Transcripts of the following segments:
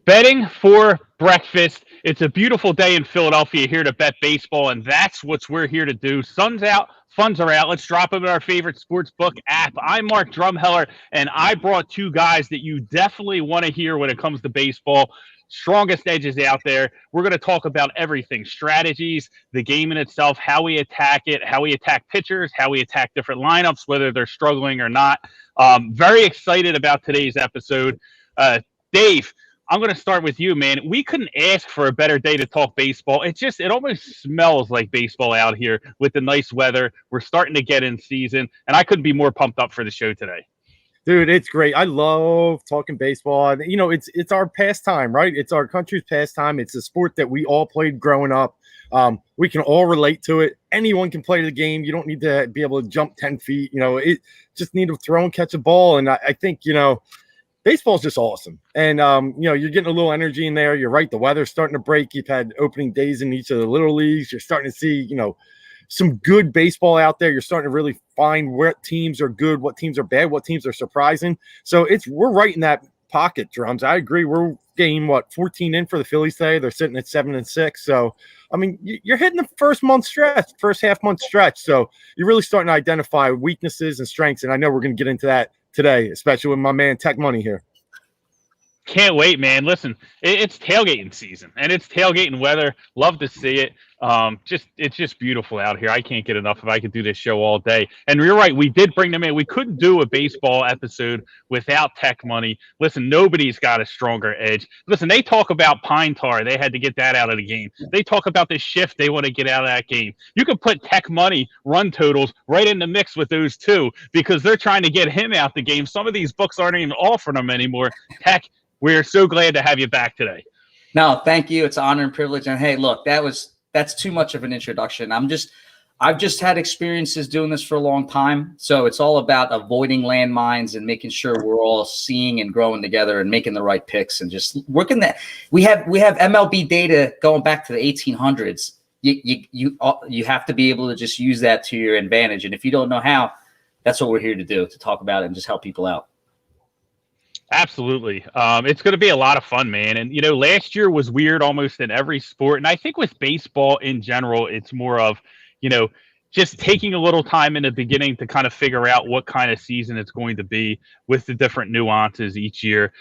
Betting for breakfast. It's a beautiful day in Philadelphia here to bet baseball, and that's what we're here to do. Sun's out, funds are out. Let's drop them in our favorite sports book app. I'm Mark Drumheller, and I brought two guys that you definitely want to hear when it comes to baseball. Strongest edges out there. We're going to talk about everything: strategies, the game in itself, how we attack it, how we attack pitchers, how we attack different lineups, whether they're struggling or not. Very excited about today's episode. Dave, I'm going to start with you, man. We couldn't ask for a better day to talk baseball. It almost smells like baseball out here with the nice weather. We're starting to get in season, and I couldn't be more pumped up for the show today. Dude, it's great. I love talking baseball. You know, it's our pastime, right? It's our country's pastime. It's a sport that we all played growing up. We can all relate to it. Anyone can play the game. You don't need to be able to jump 10 feet. You know, it just need to throw and catch a ball. And I think, you know, baseball is just awesome. And, you know, you're getting a little energy in there. You're right. The weather's starting to break. You've had opening days in each of the little leagues. You're starting to see, you know, some good baseball out there. You're starting to really find what teams are good, what teams are bad, what teams are surprising. So we're right in that pocket, Drums. I agree. We're game 14 in for the Phillies today. They're sitting at 7-6. So, I mean, you're hitting the first half month stretch. So you're really starting to identify weaknesses and strengths. And I know we're going to get into that today, especially with my man Tech Money here. Can't wait, man. Listen, it's tailgating season, and it's tailgating weather. Love to see it. It's just beautiful out here. I can't get enough of it. I could do this show all day. And you're right, we did bring them in. We couldn't do a baseball episode without Tech Money. Listen, nobody's got a stronger edge. Listen, they talk about pine tar. They had to get that out of the game. They talk about the shift they want to get out of that game. You can put Tech Money run totals right in the mix with those two because they're trying to get him out the game. Some of these books aren't even offering them anymore. Tech, we're so glad to have you back today. No, thank you. It's an honor and privilege. And hey, look, that's too much of an introduction. I've just had experiences doing this for a long time. So it's all about avoiding landmines and making sure we're all seeing and growing together and making the right picks and just working that. We have MLB data going back to the 1800s. You have to be able to just use that to your advantage. And if you don't know how, that's what we're here to do, to talk about it and just help people out. Absolutely. It's going to be a lot of fun, man. And, you know, last year was weird almost in every sport. And I think with baseball in general, it's more of, you know, just taking a little time in the beginning to kind of figure out what kind of season it's going to be with the different nuances each year.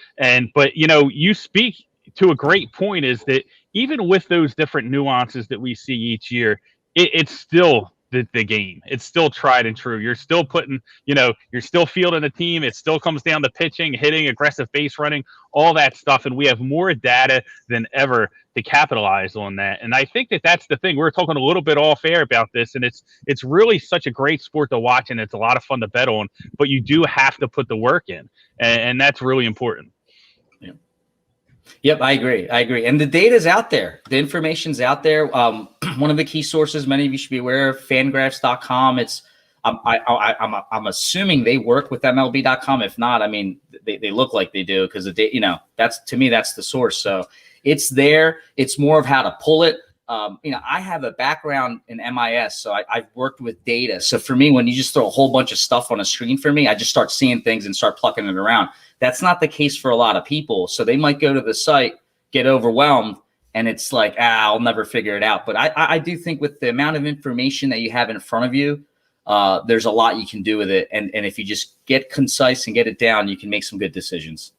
But, you know, you speak to a great point is that even with those different nuances that we see each year, it's still the game. It's still tried and true. You're still putting, you know, you're still fielding a team. It still comes down to pitching, hitting, aggressive base running, all that stuff. And we have more data than ever to capitalize on that. And I think that's the thing. We were talking a little bit off air about this, and it's really such a great sport to watch, and it's a lot of fun to bet on, but you do have to put the work in. And that's really important. Yep, I agree. And the data's out there. The information's out there. One of the key sources many of you should be aware of, Fangraphs.com. I'm assuming they work with MLB.com. If not, I mean, they look like they do because you know, that's the source. So it's there. It's more of how to pull it. You know, I have a background in MIS, so I've worked with data. So for me, when you just throw a whole bunch of stuff on a screen for me, I just start seeing things and start plucking it around. That's not the case for a lot of people. So they might go to the site, get overwhelmed, and it's like, I'll never figure it out. But I do think with the amount of information that you have in front of you, there's a lot you can do with it. And if you just get concise and get it down, you can make some good decisions.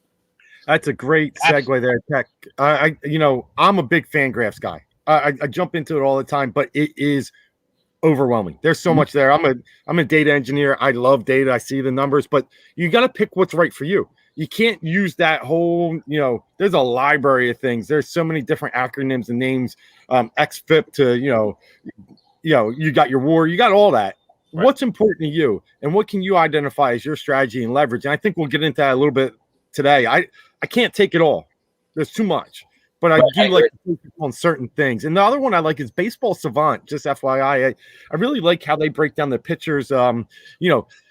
That's a great segue there, Tech. I'm a big Fangraphs guy. I jump into it all the time, but it is overwhelming. There's so much there. I'm a data engineer. I love data. I see the numbers, but you got to pick what's right for you. You can't use that whole, you know, there's a library of things. There's so many different acronyms and names, XFIP to, you got your WAR, you got all that. Right. What's important to you and what can you identify as your strategy and leverage? And I think we'll get into that a little bit today. I can't take it all. There's too much. But I do like to focus on certain things. And the other one I like is Baseball Savant, just FYI. I really like how they break down the pitchers,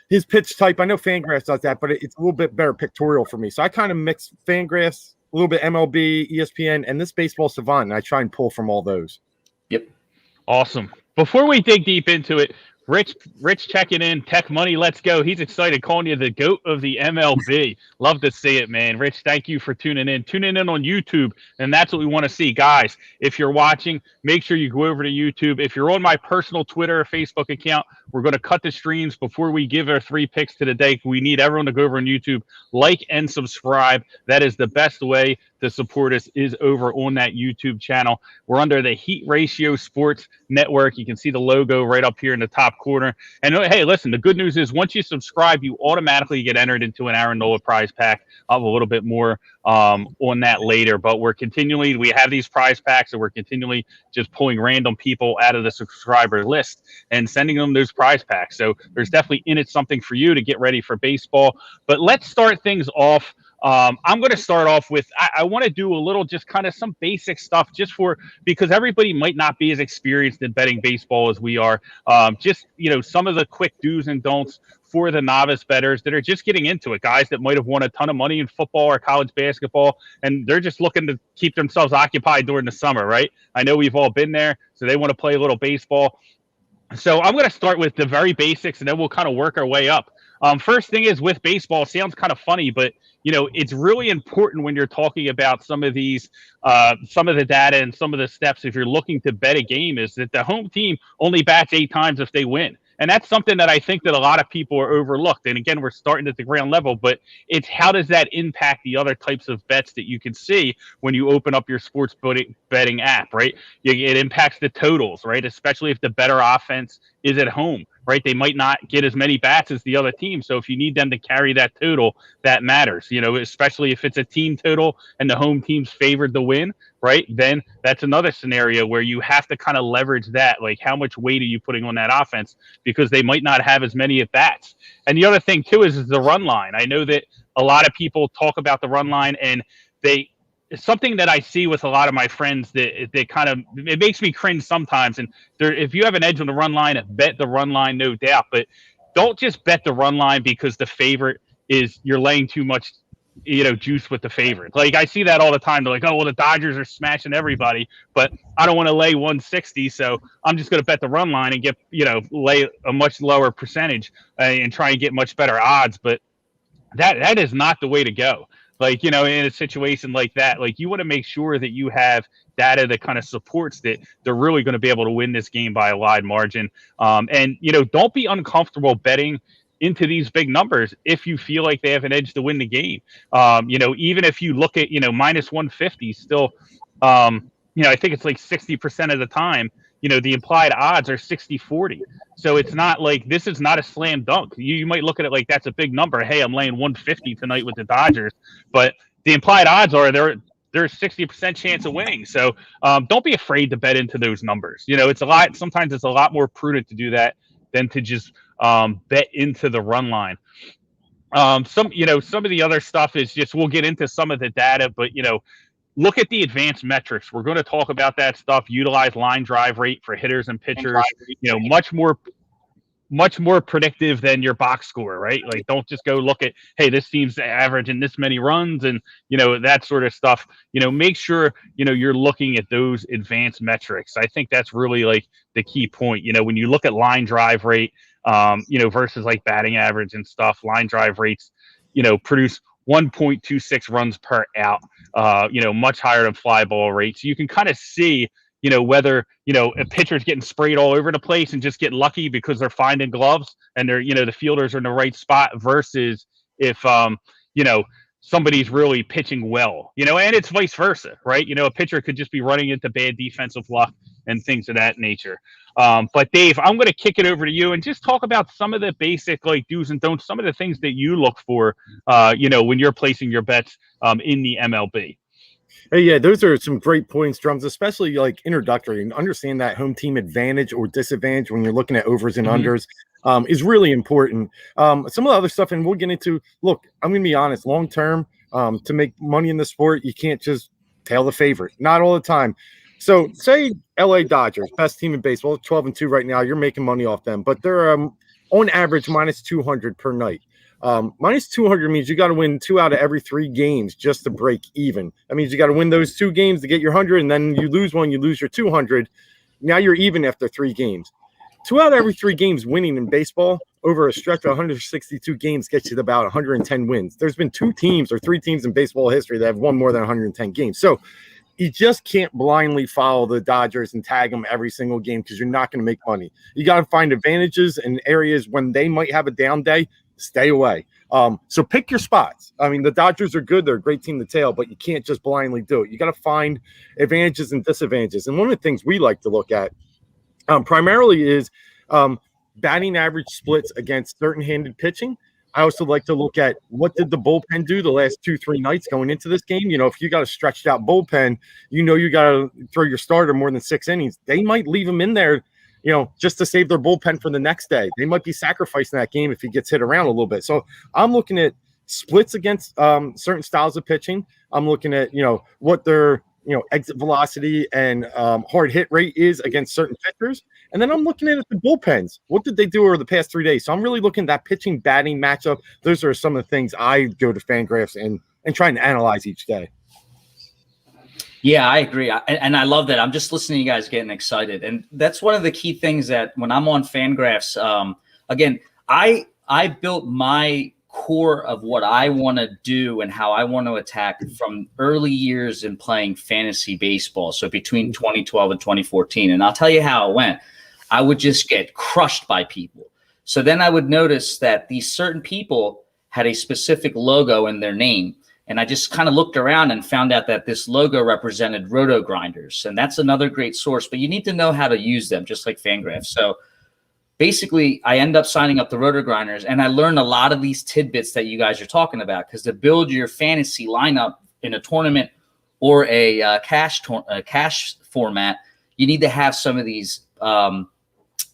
his pitch type. I know Fangraphs does that, but it's a little bit better pictorial for me. So I kind of mix Fangraphs, a little bit MLB, ESPN, and this Baseball Savant, and I try and pull from all those. Yep. Awesome. Before we dig deep into it, Rich checking in. Tech Money, let's go. He's excited, calling you the GOAT of the MLB. Love to see it, man. Rich, thank you for tuning in. Tuning in on YouTube, and that's what we want to see. Guys, if you're watching, make sure you go over to YouTube. If you're on my personal Twitter or Facebook account, we're going to cut the streams before we give our 3 picks to the day. We need everyone to go over on YouTube, like and subscribe. That is the best way to support us, is over on that YouTube channel. We're under the Heat Ratio Sports Network. You can see the logo right up here in the top corner. And hey, listen, the good news is once you subscribe, you automatically get entered into an Aaron Nola prize pack. I'll have a little bit more on that later, but we have these prize packs, and we're continually just pulling random people out of the subscriber list and sending them those prize packs. So there's definitely in it something for you to get ready for baseball. But let's start things off. I'm going to start off with, I want to do a little, just kind of some basic stuff because everybody might not be as experienced in betting baseball as we are. Some of the quick do's and don'ts for the novice bettors that are just getting into it, guys that might have won a ton of money in football or college basketball, and they're just looking to keep themselves occupied during the summer, right? I know we've all been there, so they want to play a little baseball. So I'm going to start with the very basics, and then we'll kind of work our way up. First thing is, with baseball, sounds kind of funny, but it's really important when you're talking about some of these, some of the data and some of the steps. If you're looking to bet a game, is that the home team only bats 8 times if they win. And that's something that I think that a lot of people are overlooked. And again, we're starting at the ground level, but it's how does that impact the other types of bets that you can see when you open up your sports betting app, right? It impacts the totals, right? Especially if the better offense is at home, right? They might not get as many bats as the other team. So if you need them to carry that total, that matters, especially if it's a team total and the home team's favored to win, right? Then that's another scenario where you have to kind of leverage that. Like, how much weight are you putting on that offense? Because they might not have as many at bats. And the other thing too is the run line. I know that a lot of people talk about the run line, and it's something that I see with a lot of my friends that they kind of, it makes me cringe sometimes. And if you have an edge on the run line, bet the run line, no doubt. But don't just bet the run line because the favorite is, you're laying too much juice with the favorite. Like, I see that all the time. They're like, oh, well, the Dodgers are smashing everybody, but I don't want to lay 160, so I'm just going to bet the run line and get, lay a much lower percentage and try and get much better odds. But that is not the way to go. Like, in a situation like that, like, you want to make sure that you have data that kind of supports that they're really going to be able to win this game by a wide margin. And don't be uncomfortable betting into these big numbers if you feel like they have an edge to win the game. Even if you look at, minus 150 still, I think it's like 60% of the time, the implied odds are 60-40. So it's not like, this is not a slam dunk. You might look at it like that's a big number. Hey, I'm laying 150 tonight with the Dodgers, but the implied odds are there's 60% chance of winning. So don't be afraid to bet into those numbers. Sometimes it's a lot more prudent to do that than to just bet into the run line. Some of the other stuff is just, we'll get into some of the data, but look at the advanced metrics. We're going to talk about that stuff. Utilize line drive rate for hitters and pitchers. Much more predictive than your box score, right? Like, don't just go look at, hey, this team's averaging this many runs and that sort of stuff. Make sure you're looking at those advanced metrics. I think that's really like the key point. When you look at line drive rate, versus like batting average and stuff, line drive rates, produce 1.26 runs per out, much higher than fly ball rates. You can kind of see, whether, a pitcher's getting sprayed all over the place and just getting lucky because they're finding gloves and they're, the fielders are in the right spot, versus if, somebody's really pitching well, and it's vice versa, right? A pitcher could just be running into bad defensive luck and things of that nature. But Dave, I'm going to kick it over to you and just talk about some of the basic like do's and don'ts, some of the things that you look for, when you're placing your bets in the MLB. Hey, yeah, those are some great points, Drums, especially like introductory, and understand that home team advantage or disadvantage when you're looking at overs and unders is really important. Some of the other stuff, and we'll get into, look, I'm going to be honest, long term, to make money in the sport, you can't just tail the favorite. Not all the time. So say LA Dodgers, best team in baseball, 12-2 right now. You're making money off them, but they're on average minus 200 per night. Minus 200 means you got to win 2 out of every 3 games just to break even. That means you got to win those 2 games to get your 100, and then you lose one, you lose your 200. Now you're even after 3 games. 2 out of every 3 games winning in baseball over a stretch of 162 games gets you to about 110 wins. There's been 2 teams or 3 teams in baseball history that have won more than 110 games. So you just can't blindly follow the Dodgers and tag them every single game because you're not going to make money. You got to find advantages in areas when they might have a down day. Stay away. So pick your spots. I mean, the Dodgers are good. They're a great team to tail, but you can't just blindly do it. You got to find advantages and disadvantages. And one of the things we like to look at primarily is batting average splits against certain-handed pitching. I also like to look at what did the bullpen do the last 2-3 nights going into this game. You know, if you got a stretched out bullpen, you know you got to throw your starter more than 6 innings. They might leave him in there, you know, just to save their bullpen for the next day. They might be sacrificing that game if he gets hit around a little bit. So I'm looking at splits against certain styles of pitching. I'm looking at, you know, what their, you know, exit velocity and hard hit rate is against certain pitchers. And then I'm looking at the bullpens. What did they do over the past 3 days? So I'm really looking at that pitching batting matchup. Those are some of the things I go to Fangraphs and try and analyze each day. Yeah, I agree. And I love that. I'm just listening to you guys getting excited. And that's one of the key things that when I'm on Fangraphs, again, I built my core of what I want to do and how I want to attack from early years in playing fantasy baseball. So between 2012 and 2014. And I'll tell you how it went. I would just get crushed by people. So then I would notice that these certain people had a specific logo in their name. And I just kind of looked around and found out that this logo represented roto grinders. And that's another great source, but you need to know how to use them, just like Fangraphs. So basically, I end up signing up the roto grinders, and I learned a lot of these tidbits that you guys are talking about, because to build your fantasy lineup in a tournament or a cash format, you need to have some of these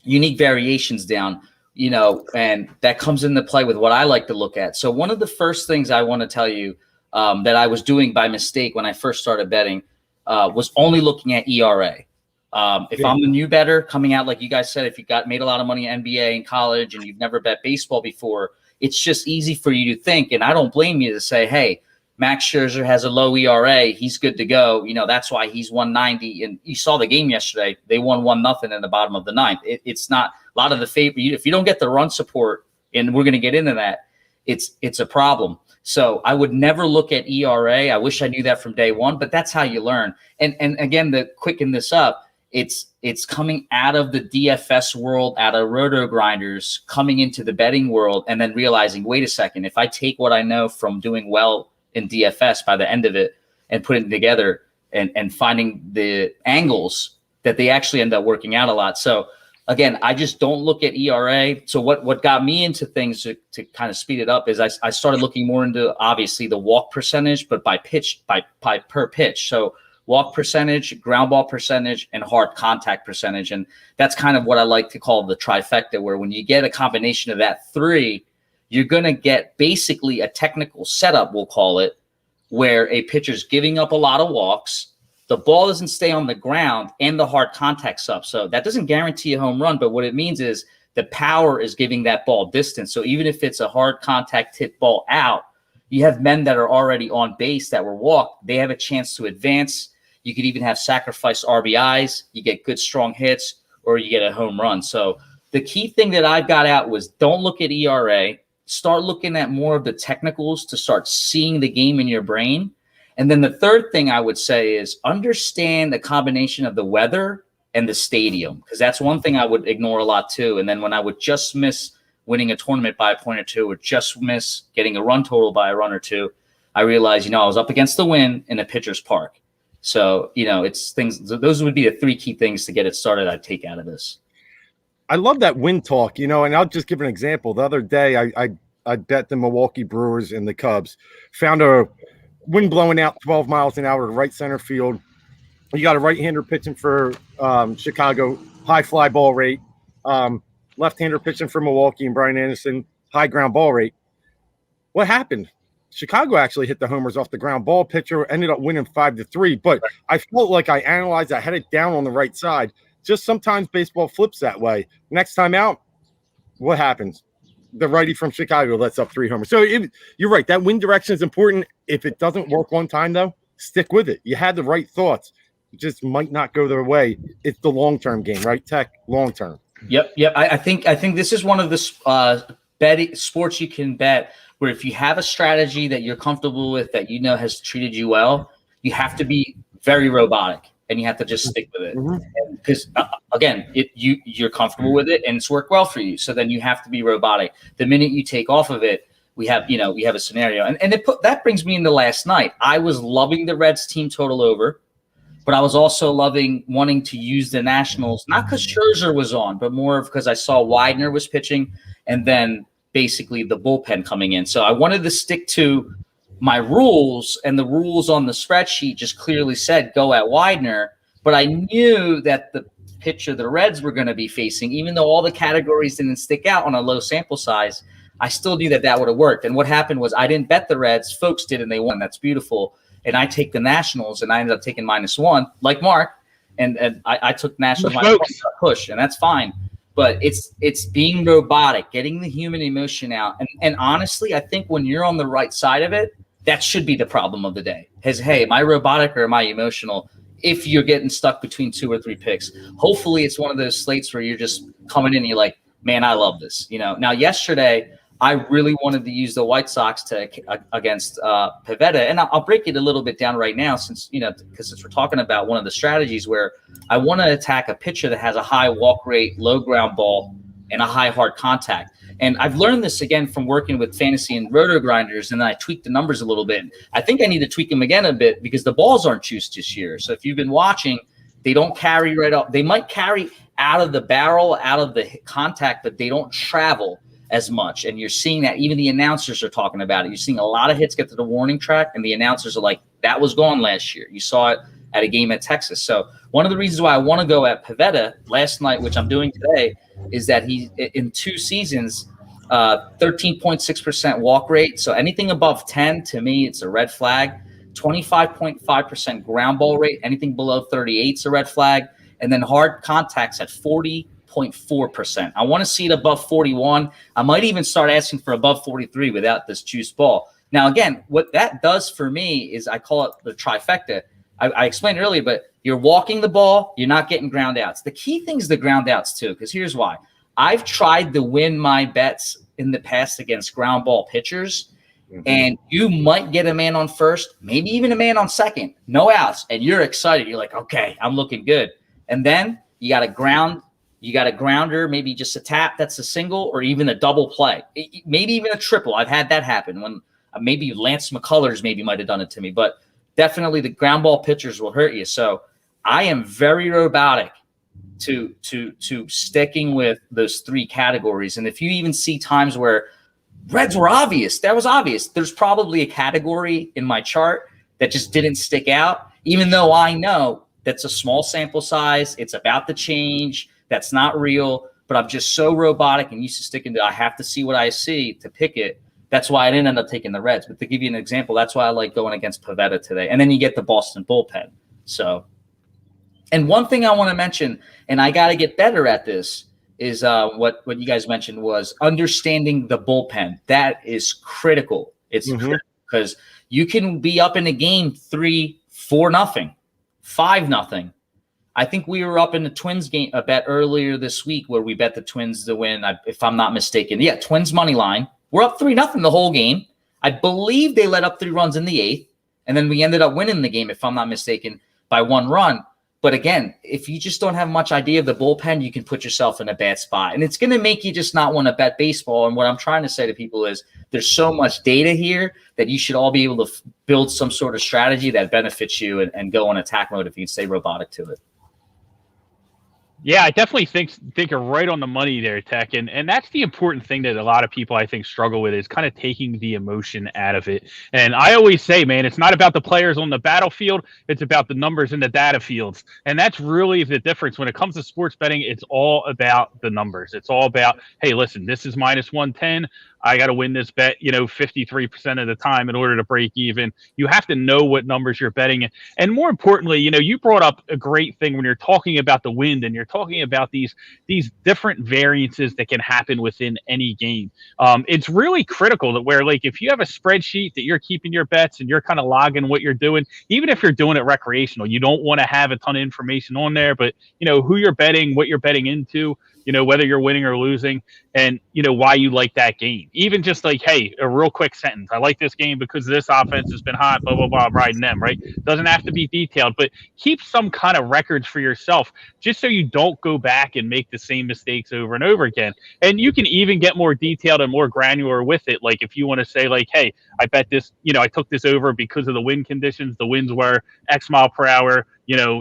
unique variations down, you know, and that comes into play with what I like to look at. So one of the first things I want to tell you that I was doing by mistake when I first started betting was only looking at ERA. If I'm a new bettor coming out, like you guys said, if you made a lot of money in NBA in college and you've never bet baseball before, it's just easy for you to think, and I don't blame you to say, hey, Max Scherzer has a low ERA, he's good to go. You know, that's why he's 190. And you saw the game yesterday; they won 1-0 in the bottom of the ninth. It's not a lot of the favor. If you don't get the run support, and we're going to get into that, it's a problem. So I would never look at ERA. I wish I knew that from day one, but that's how you learn. And again, to quicken this up, it's coming out of the DFS world, out of roto grinders, coming into the betting world, and then realizing, wait a second, if I take what I know from doing well in DFS by the end of it and putting it together and finding the angles that they actually end up working out a lot. So again, I just don't look at ERA. So what got me into things to kind of speed it up is I started looking more into obviously the walk percentage, but by pitch, by per pitch. So walk percentage, ground ball percentage, and hard contact percentage. And that's kind of what I like to call the trifecta, where when you get a combination of that 3, you're going to get basically a technical setup, we'll call it, where a pitcher's giving up a lot of walks, the ball doesn't stay on the ground, and the hard contact's up. So that doesn't guarantee a home run, but what it means is the power is giving that ball distance. So even if it's a hard contact hit ball out, you have men that are already on base that were walked. They have a chance to advance. You could even have sacrifice RBIs. You get good, strong hits, or you get a home run. So the key thing that I've got out was don't look at ERA. Start looking at more of the technicals to start seeing the game in your brain. And then the third thing I would say is understand the combination of the weather and the stadium, because that's one thing I would ignore a lot too. And then when I would just miss winning a tournament by a point or two, or just miss getting a run total by a run or two, I realized, I was up against the wind in a pitcher's park. So, it's things, those would be the 3 key things to get it started I'd take out of this. I love that wind talk, and I'll just give an example. The other day, I bet the Milwaukee Brewers and the Cubs. Found a wind blowing out 12 miles an hour to right center field. You got a right-hander pitching for Chicago, high fly ball rate. Left-hander pitching for Milwaukee and Brian Anderson, high ground ball rate. What happened? Chicago actually hit the homers off the ground ball. Pitcher ended up winning 5-3, but I felt like I analyzed. I had it down on the right side. Just sometimes baseball flips that way. Next time out, what happens? The righty from Chicago lets up 3 homers. So you're right. That wind direction is important. If it doesn't work one time, though, stick with it. You had the right thoughts. It just might not go their way. It's the long-term game, right, Tech? Long-term. Yep. I think this is one of the betting sports you can bet where if you have a strategy that you're comfortable with, that you know has treated you well, you have to be very robotic and you have to just stick with it. Because again, you're comfortable with it and it's worked well for you. So then you have to be robotic. The minute you take off of it, we have a scenario. And that brings me into last night. I was loving the Reds team total over, but I was also wanting to use the Nationals, not because Scherzer was on, but more because I saw Widener was pitching and then basically the bullpen coming in. So I wanted to stick to my rules, and the rules on the spreadsheet just clearly said go at Widener. But I knew that the pitcher the Reds were going to be facing, even though all the categories didn't stick out on a low sample size, I still knew that would have worked. And what happened was I didn't bet the Reds. Folks did, and they won. That's beautiful. And I take the Nationals, and I ended up taking -1, like Mark. And I took Nationals push, and that's fine. But it's being robotic, getting the human emotion out. And honestly, I think when you're on the right side of it, that should be the problem of the day. Hey, am I robotic or am I emotional? If you're getting stuck between 2 or 3 picks, hopefully it's one of those slates where you're just coming in and you're like, man, I love this. Now yesterday I really wanted to use the White Sox against Pivetta, and I'll break it a little bit down right now since we're talking about one of the strategies where I want to attack a pitcher that has a high walk rate, low ground ball, and a high hard contact. And I've learned this again from working with fantasy and roto grinders, and then I tweaked the numbers a little bit. I think I need to tweak them again a bit because the balls aren't juiced this year. So if you've been watching, they don't carry right up. They might carry out of the barrel, out of the contact, but they don't travel as much. And you're seeing that even the announcers are talking about it. You're seeing a lot of hits get to the warning track, and the announcers are like, that was gone last year. You saw it at a game at Texas. So one of the reasons why I want to go at Pivetta last night, which I'm doing today, is that he in 2 seasons, 13.6% walk rate. So anything above 10, to me, it's a red flag. 25.5% ground ball rate. Anything below 38 is a red flag. And then hard contacts at 40.4%. I want to see it above 41. I might even start asking for above 43 without this juice ball. Now, again, what that does for me is I call it the trifecta. I explained earlier, but you're walking the ball, you're not getting ground outs. The key thing is the ground outs too, because here's why. I've tried to win my bets in the past against ground ball pitchers, and you might get a man on first, maybe even a man on second, no outs, and you're excited. You're like, okay, I'm looking good. And then you got a grounder, maybe just a tap, that's a single, or even a double play, maybe even a triple. I've had that happen when maybe Lance McCullers maybe might have done it to me, but definitely the ground ball pitchers will hurt you. So I am very robotic to sticking with those 3 categories. And if you even see times where Reds were obvious, that was obvious. There's probably a category in my chart that just didn't stick out, even though I know that's a small sample size. It's about to change. That's not real, but I'm just so robotic and used to sticking to, I have to see what I see to pick it. That's why I didn't end up taking the Reds. But to give you an example, that's why I like going against Pivetta today. And then you get the Boston bullpen. So, and one thing I want to mention, and I got to get better at this, is what you guys mentioned was understanding the bullpen. That is critical. It's critical because you can be up in a game 3-4-0, 5-0. I think we were up in the Twins game a bet earlier this week where we bet the Twins to win, if I'm not mistaken. Yeah, Twins money line. We're up 3-0 the whole game. I believe they let up 3 runs in the 8th, and then we ended up winning the game, if I'm not mistaken, by 1 run. But again, if you just don't have much idea of the bullpen, you can put yourself in a bad spot. And it's going to make you just not want to bet baseball. And what I'm trying to say to people is there's so much data here that you should all be able to build some sort of strategy that benefits you and go on attack mode if you stay robotic to it. Yeah, I definitely think you're right on the money there, Tech. And that's the important thing that a lot of people, I think, struggle with is kind of taking the emotion out of it. And I always say, man, it's not about the players on the battlefield. It's about the numbers in the data fields. And that's really the difference. When it comes to sports betting, it's all about the numbers. It's all about, hey, listen, this is -110. I got to win this bet, 53% of the time in order to break even. You have to know what numbers you're betting. And more importantly, you brought up a great thing when you're talking about the wind and you're talking about these different variances that can happen within any game. It's really critical that where, like, if you have a spreadsheet that you're keeping your bets and you're kind of logging what you're doing, even if you're doing it recreational, you don't want to have a ton of information on there, but who you're betting, what you're betting into. whether you're winning or losing, and why you like that game. Even just like, hey, a real quick sentence: I like this game because this offense has been hot, blah blah blah. I'm riding them, right? Doesn't have to be detailed, but keep some kind of records for yourself, just so you don't go back and make the same mistakes over and over again. And you can even get more detailed and more granular with it. Like if you want to say like, hey, I bet this, I took this over because of the wind conditions. The winds were X mile per hour,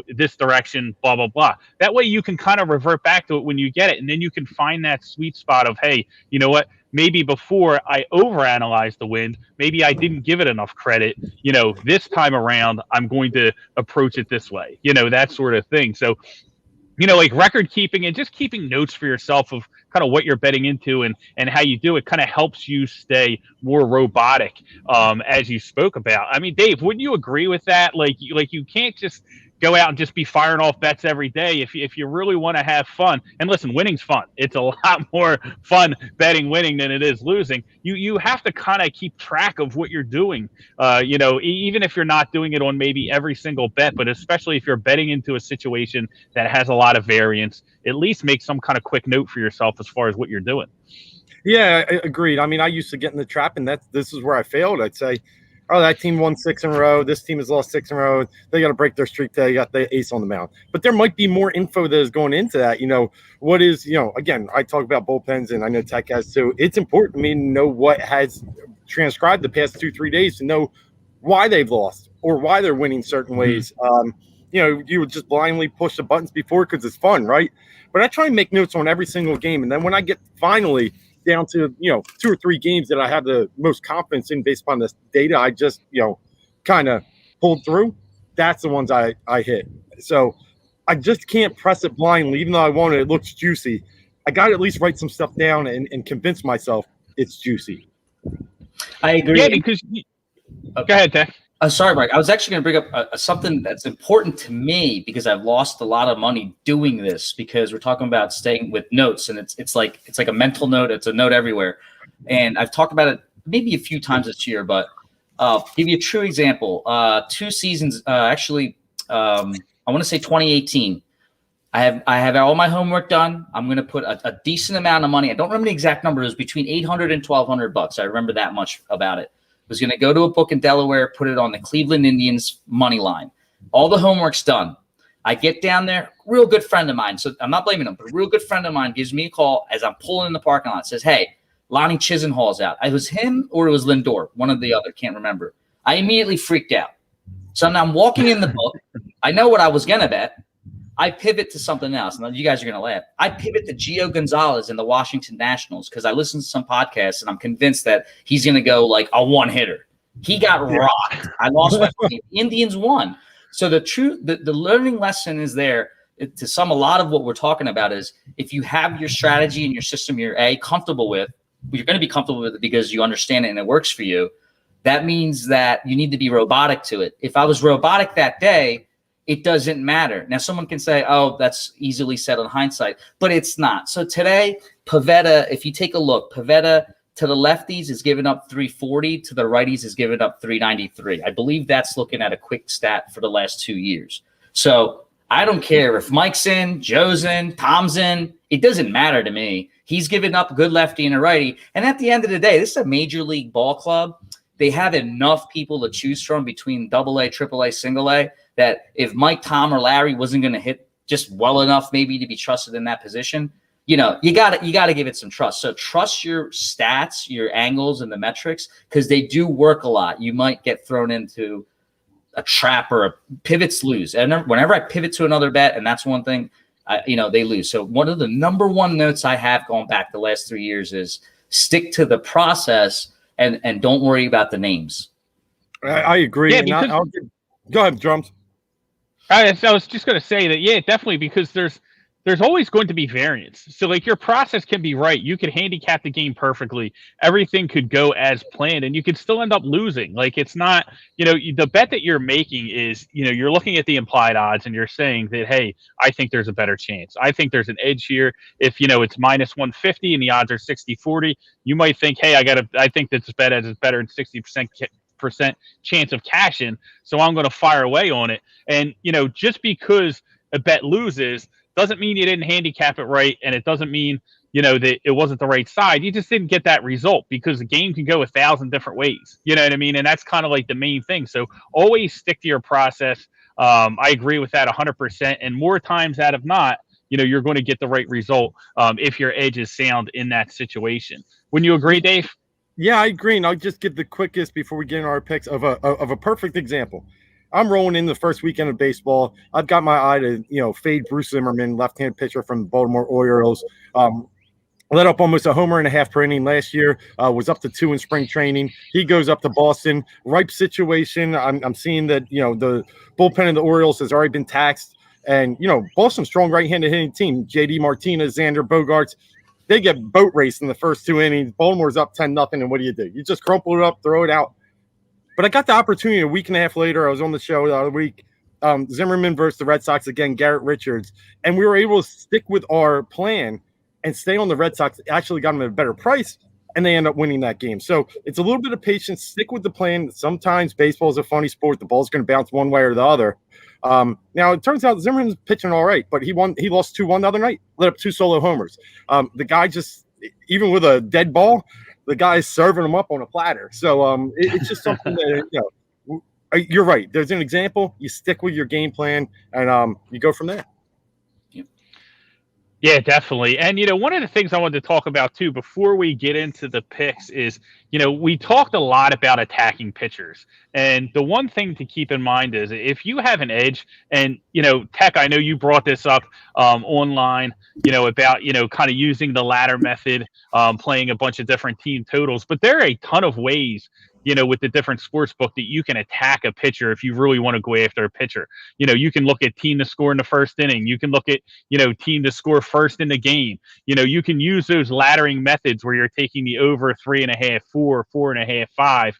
this direction, blah, blah, blah. That way you can kind of revert back to it when you get it. And then you can find that sweet spot of, hey, you know what? Maybe before I overanalyzed the wind, maybe I didn't give it enough credit. This time around, I'm going to approach it this way, that sort of thing. So, like record keeping and just keeping notes for yourself of kind of what you're betting into and how you do it kind of helps you stay more robotic, as you spoke about. I mean, Dave, wouldn't you agree with that? Like you can't just go out and just be firing off bets every day if you really want to have fun. And listen, winning's fun. It's a lot more fun betting winning than it is losing. You have to kind of keep track of what you're doing, even if you're not doing it on maybe every single bet, but especially if you're betting into a situation that has a lot of variance, at least make some kind of quick note for yourself as far as what you're doing. Yeah, agreed. I mean, I used to get in the trap, and this is where I failed. I'd say, oh, that team won 6 in a row. This team has lost 6 in a row. They got to break their streak. They got the ace on the mound. But there might be more info that is going into that. What is, again, I talk about bullpens, and I know Tech has too. It's important to me to know what has transcribed the past 2-3 days to know why they've lost or why they're winning certain ways. You would just blindly push the buttons before because it's fun, right? But I try and make notes on every single game. And then when I get finally down to 2 or 3 games that I have the most confidence in based upon this data I just kind of pulled through, that's the ones I hit. So I just can't press it blindly, even though I want it looks juicy. I got to at least write some stuff down and convince myself it's juicy. I agree. Yeah, because go ahead, Tech. Sorry, Mike. I was actually going to bring up something that's important to me because I've lost a lot of money doing this because we're talking about staying with notes, and it's like a mental note. It's a note everywhere, and I've talked about it maybe a few times this year. But give you a true example. 2 seasons, actually, I want to say 2018. I have all my homework done. I'm going to put a decent amount of money. I don't remember the exact number. It was between $800 and $1,200. I remember that much about it. Was going to go to a book in Delaware, put it on the Cleveland Indians money line. All the homework's done. I get down there, real good friend of mine. So I'm not blaming him, but a real good friend of mine gives me a call as I'm pulling in the parking lot. Says, hey, Lonnie Chisenhall's out. It was him or it was Lindor, one or the other, can't remember. I immediately freaked out. So now I'm walking in the book. I know what I was going to bet. I pivot to something else. Now, you guys are going to laugh. I pivot to Gio Gonzalez in the Washington Nationals because I listened to some podcasts, and I'm convinced that he's going to go like a one-hitter. He got rocked. I lost my money. Indians won. So the learning lesson is there. To sum a lot of what we're talking about is if you have your strategy and your system you're comfortable with, you're going to be comfortable with it because you understand it and it works for you. That means that you need to be robotic to it. If I was robotic that day, it doesn't matter. Now, someone can say, oh, that's easily said in hindsight, but it's not. So today, Pivetta, if you take a look, Pivetta to the lefties is giving up 340, to the righties is giving up 393. I believe that's looking at a quick stat for the last 2 years. So I don't care if Mike's in, Joe's in, Tom's in. It doesn't matter to me. He's giving up a good lefty and a righty. And at the end of the day, this is a major league ball club. They have enough people to choose from between AA, AAA, single A, that if Mike, Tom, or Larry wasn't going to hit just well enough maybe to be trusted in that position, you got to give it some trust. So trust your stats, your angles, and the metrics because they do work a lot. You might get thrown into a trap or pivots lose. And whenever I pivot to another bet, and that's one thing, they lose. So one of the number one notes I have going back the last 3 years is stick to the process and don't worry about the names. I agree. Yeah, go ahead, Drums. I was just going to say that, yeah, definitely, because there's always going to be variance. So, like, your process can be right. You could handicap the game perfectly. Everything could go as planned, and you could still end up losing. Like, it's not, the bet that you're making is, you're looking at the implied odds, and you're saying that, hey, I think there's a better chance. I think there's an edge here. If, it's minus 150 and the odds are 60-40, you might think, hey, I think this bet is better than 60% chance of cashing, so I'm going to fire away on it. And just because a bet loses Doesn't mean you didn't handicap it right, and it doesn't mean, that it wasn't the right side. You just didn't get that result because the game can go 1,000 different ways. You know what I mean? And that's kind of like the main thing. So always stick to your process. I agree with that 100%. And more times out of not, you're going to get the right result if your edge is sound in that situation. Wouldn't you agree, Dave? Yeah, I agree. And I'll just give the quickest before we get into our picks of a perfect example. I'm rolling in the first weekend of baseball. I've got my eye to, fade Bruce Zimmerman, left-hand pitcher from the Baltimore Orioles. Let up almost a homer and a half per inning last year, was up to 2 in spring training. He goes up to Boston. Ripe situation. I'm seeing that, the bullpen of the Orioles has already been taxed. And, Boston's strong right-handed hitting team. J.D. Martinez, Xander Bogaerts, they get boat raced in the first 2 innings. Baltimore's up 10-0, and what do? You just crumple it up, throw it out. But I got the opportunity a week and a half later. I was on the show the other week. Zimmerman versus the Red Sox again, Garrett Richards. And we were able to stick with our plan and stay on the Red Sox. Actually got them at a better price, and they end up winning that game. So it's a little bit of patience. Stick with the plan. Sometimes baseball is a funny sport. The ball's going to bounce one way or the other. Now, it turns out Zimmerman's pitching all right, but he lost 2-1 the other night, let up 2 solo homers. The guy just, even with a dead ball, the guy's serving him up on a platter. So it's just something that, you're right. There's an example. You stick with your game plan, and you go from there. Yeah, definitely. And, one of the things I wanted to talk about, too, before we get into the picks is, we talked a lot about attacking pitchers. And the one thing to keep in mind is if you have an edge and, Tech, I know you brought this up online, about, kind of using the ladder method, playing a bunch of different team totals. But there are a ton of ways with the different sports book that you can attack a pitcher if you really want to go after a pitcher. You can look at team to score in the first inning. You can look at, team to score first in the game. You can use those laddering methods where you're taking the over 3.5, 4, 4.5, 5,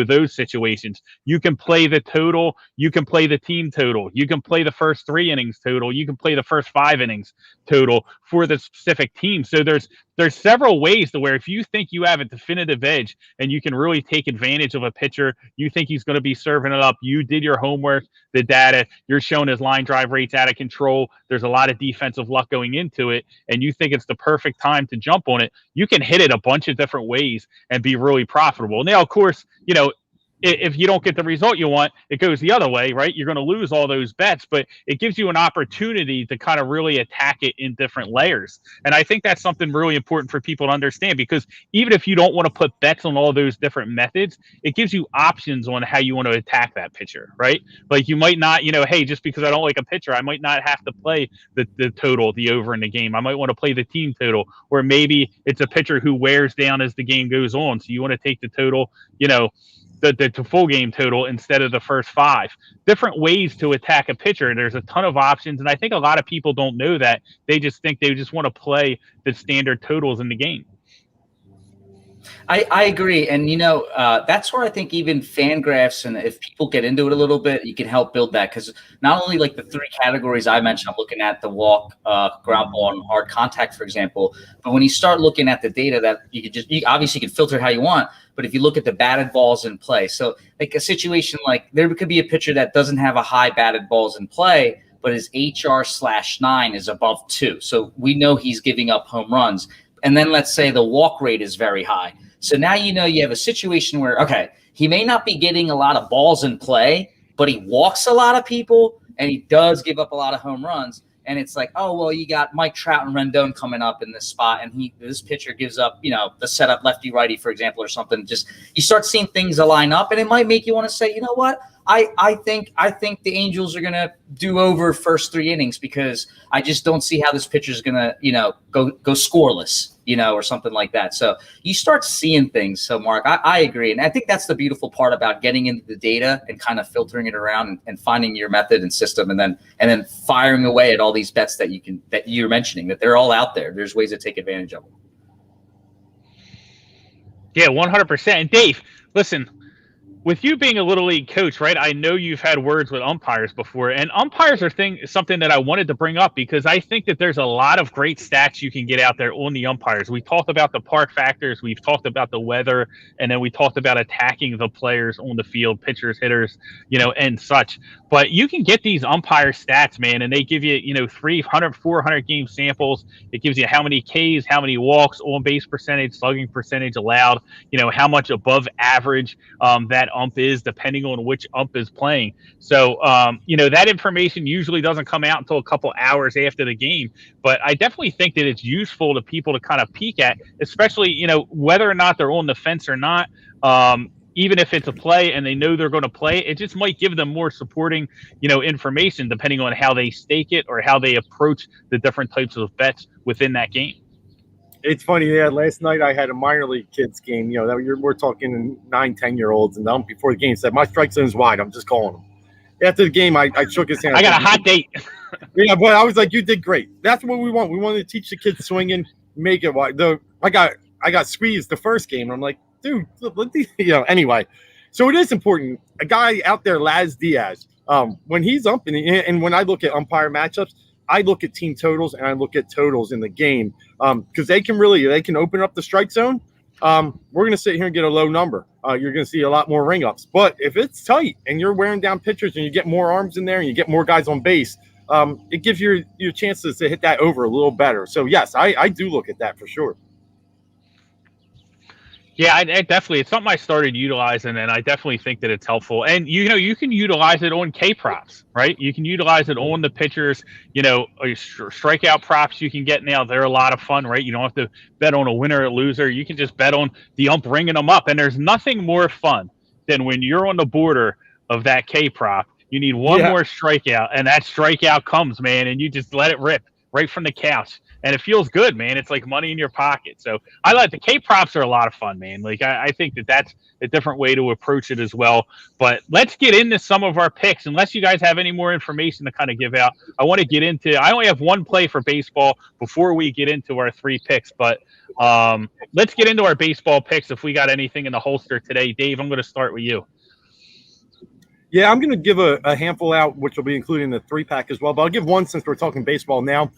those situations. You can play the total. You can play the team total. You can play the first 3 innings total. You can play the first 5 innings total for the specific team. So there's several ways to where if you think you have a definitive edge and you can really take advantage of a pitcher, you think he's going to be serving it up, you did your homework, the data, you're showing his line drive rates out of control, there's a lot of defensive luck going into it, and you think it's the perfect time to jump on it, you can hit it a bunch of different ways and be really profitable. Now, of course, if you don't get the result you want, it goes the other way, right? You're going to lose all those bets, but it gives you an opportunity to kind of really attack it in different layers. And I think that's something really important for people to understand, because even if you don't want to put bets on all those different methods, it gives you options on how you want to attack that pitcher, right? Like you might not, hey, just because I don't like a pitcher, I might not have to play the total, the over in the game. I might want to play the team total, or maybe it's a pitcher who wears down as the game goes on. So you want to take the total, the full game total instead of the first 5. Different ways to attack a pitcher. There's a ton of options, and I think a lot of people don't know that. They just think they just want to play the standard totals in the game. I agree. And, that's where I think even Fangraphs, and if people get into it a little bit, you can help build that. Because not only like the 3 categories I mentioned, I'm looking at the walk, ground ball, and hard contact, for example. But when you start looking at the data, that you obviously can filter how you want. But if you look at the batted balls in play, so like a situation like there could be a pitcher that doesn't have a high batted balls in play, but his HR/9 is above 2. So we know he's giving up home runs. And then let's say the walk rate is very high. So now you have a situation where, okay, he may not be getting a lot of balls in play, but he walks a lot of people and he does give up a lot of home runs. And it's like, oh, well, you got Mike Trout and Rendon coming up in this spot, and this pitcher gives up, the setup lefty-righty, for example, or something. Just you start seeing things align up, and it might make you want to say, you know what? I think the Angels are gonna do over first 3 innings because I just don't see how this pitcher is gonna, go scoreless, or something like that. So you start seeing things. So Mark, I agree, and I think that's the beautiful part about getting into the data and kind of filtering it around and finding your method and system, and then firing away at all these bets that you're mentioning, that they're all out there. There's ways to take advantage of them. Yeah, 100%. And Dave, listen. with you being a little league coach, right? I know you've had words with umpires before, and umpires are something that I wanted to bring up because I think that there's a lot of great stats you can get out there on the umpires. We talked about the park factors, we've talked about the weather, and then we talked about attacking the players on the field, pitchers, hitters, and such. But you can get these umpire stats, man, and they give you, 300, 400 game samples. It gives you how many Ks, how many walks, on base percentage, slugging percentage allowed, how much above average that ump is, depending on which ump is playing. So, that information usually doesn't come out until a couple hours after the game. But I definitely think that it's useful to people to kind of peek at, especially, whether or not they're on the fence or not. Even if it's a play and they know they're going to play, it just might give them more supporting, information depending on how they stake it or how they approach the different types of bets within that game. It's funny. Yeah, last night I had a minor league kids game. We're talking 9-10-year-olds, and the ump before the game said, "My strike zone's wide. I'm just calling them." After the game, I shook his hand. I got a hot date. Yeah, but I was like, "You did great. That's what we want. We want to teach the kids swinging, make it wide." I got squeezed the first game. And I'm like, dude, anyway. So it is important. A guy out there, Laz Diaz, when he's umping, and when I look at umpire matchups, I look at team totals and I look at totals in the game because they can open up the strike zone. We're going to sit here and get a low number. You're going to see a lot more ring ups. But if it's tight and you're wearing down pitchers and you get more arms in there and you get more guys on base, it gives your chances to hit that over a little better. So, yes, I do look at that for sure. Yeah, I definitely. It's something I started utilizing, and I definitely think that it's helpful. And you can utilize it on K props, right? You can utilize it on the pitchers. Strikeout props you can get now. They're a lot of fun, right? You don't have to bet on a winner or loser. You can just bet on the ump ringing them up. And there's nothing more fun than when you're on the border of that K prop. You need one more strikeout, and that strikeout comes, man, and you just let it rip right from the couch. And it feels good, man. It's like money in your pocket. So I like the K props are a lot of fun, man. Like I think that's a different way to approach it as well. But let's get into some of our picks. Unless you guys have any more information to kind of give out, I want to get into. I only have one play for baseball before we get into our three picks. But let's get into our baseball picks. If we got anything in the holster today, Dave, I'm going to start with you. Yeah, I'm going to give a handful out, which will be included in the 3-pack as well. But I'll give one since we're talking baseball now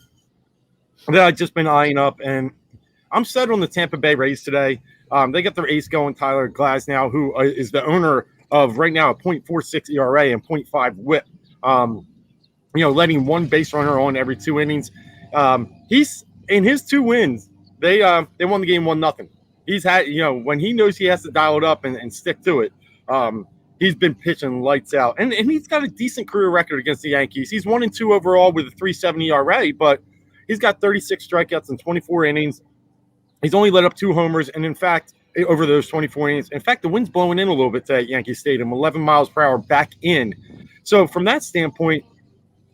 that I've just been eyeing up, and I'm set on the Tampa Bay Rays today. They got their ace going, Tyler Glasnow, who is the owner of right now a .46 ERA and .5 WHIP. Letting one base runner on every 2 innings. He's in his 2 wins. They won the game 1-0. He's had when he knows he has to dial it up and stick to it. He's been pitching lights out, and he's got a decent career record against the Yankees. He's 1-2 overall with a .370 ERA, but he's got 36 strikeouts in 24 innings. He's only let up 2 homers, and in fact, over those 24 innings, in fact, the wind's blowing in a little bit to Yankee Stadium, 11 miles per hour back in. So from that standpoint,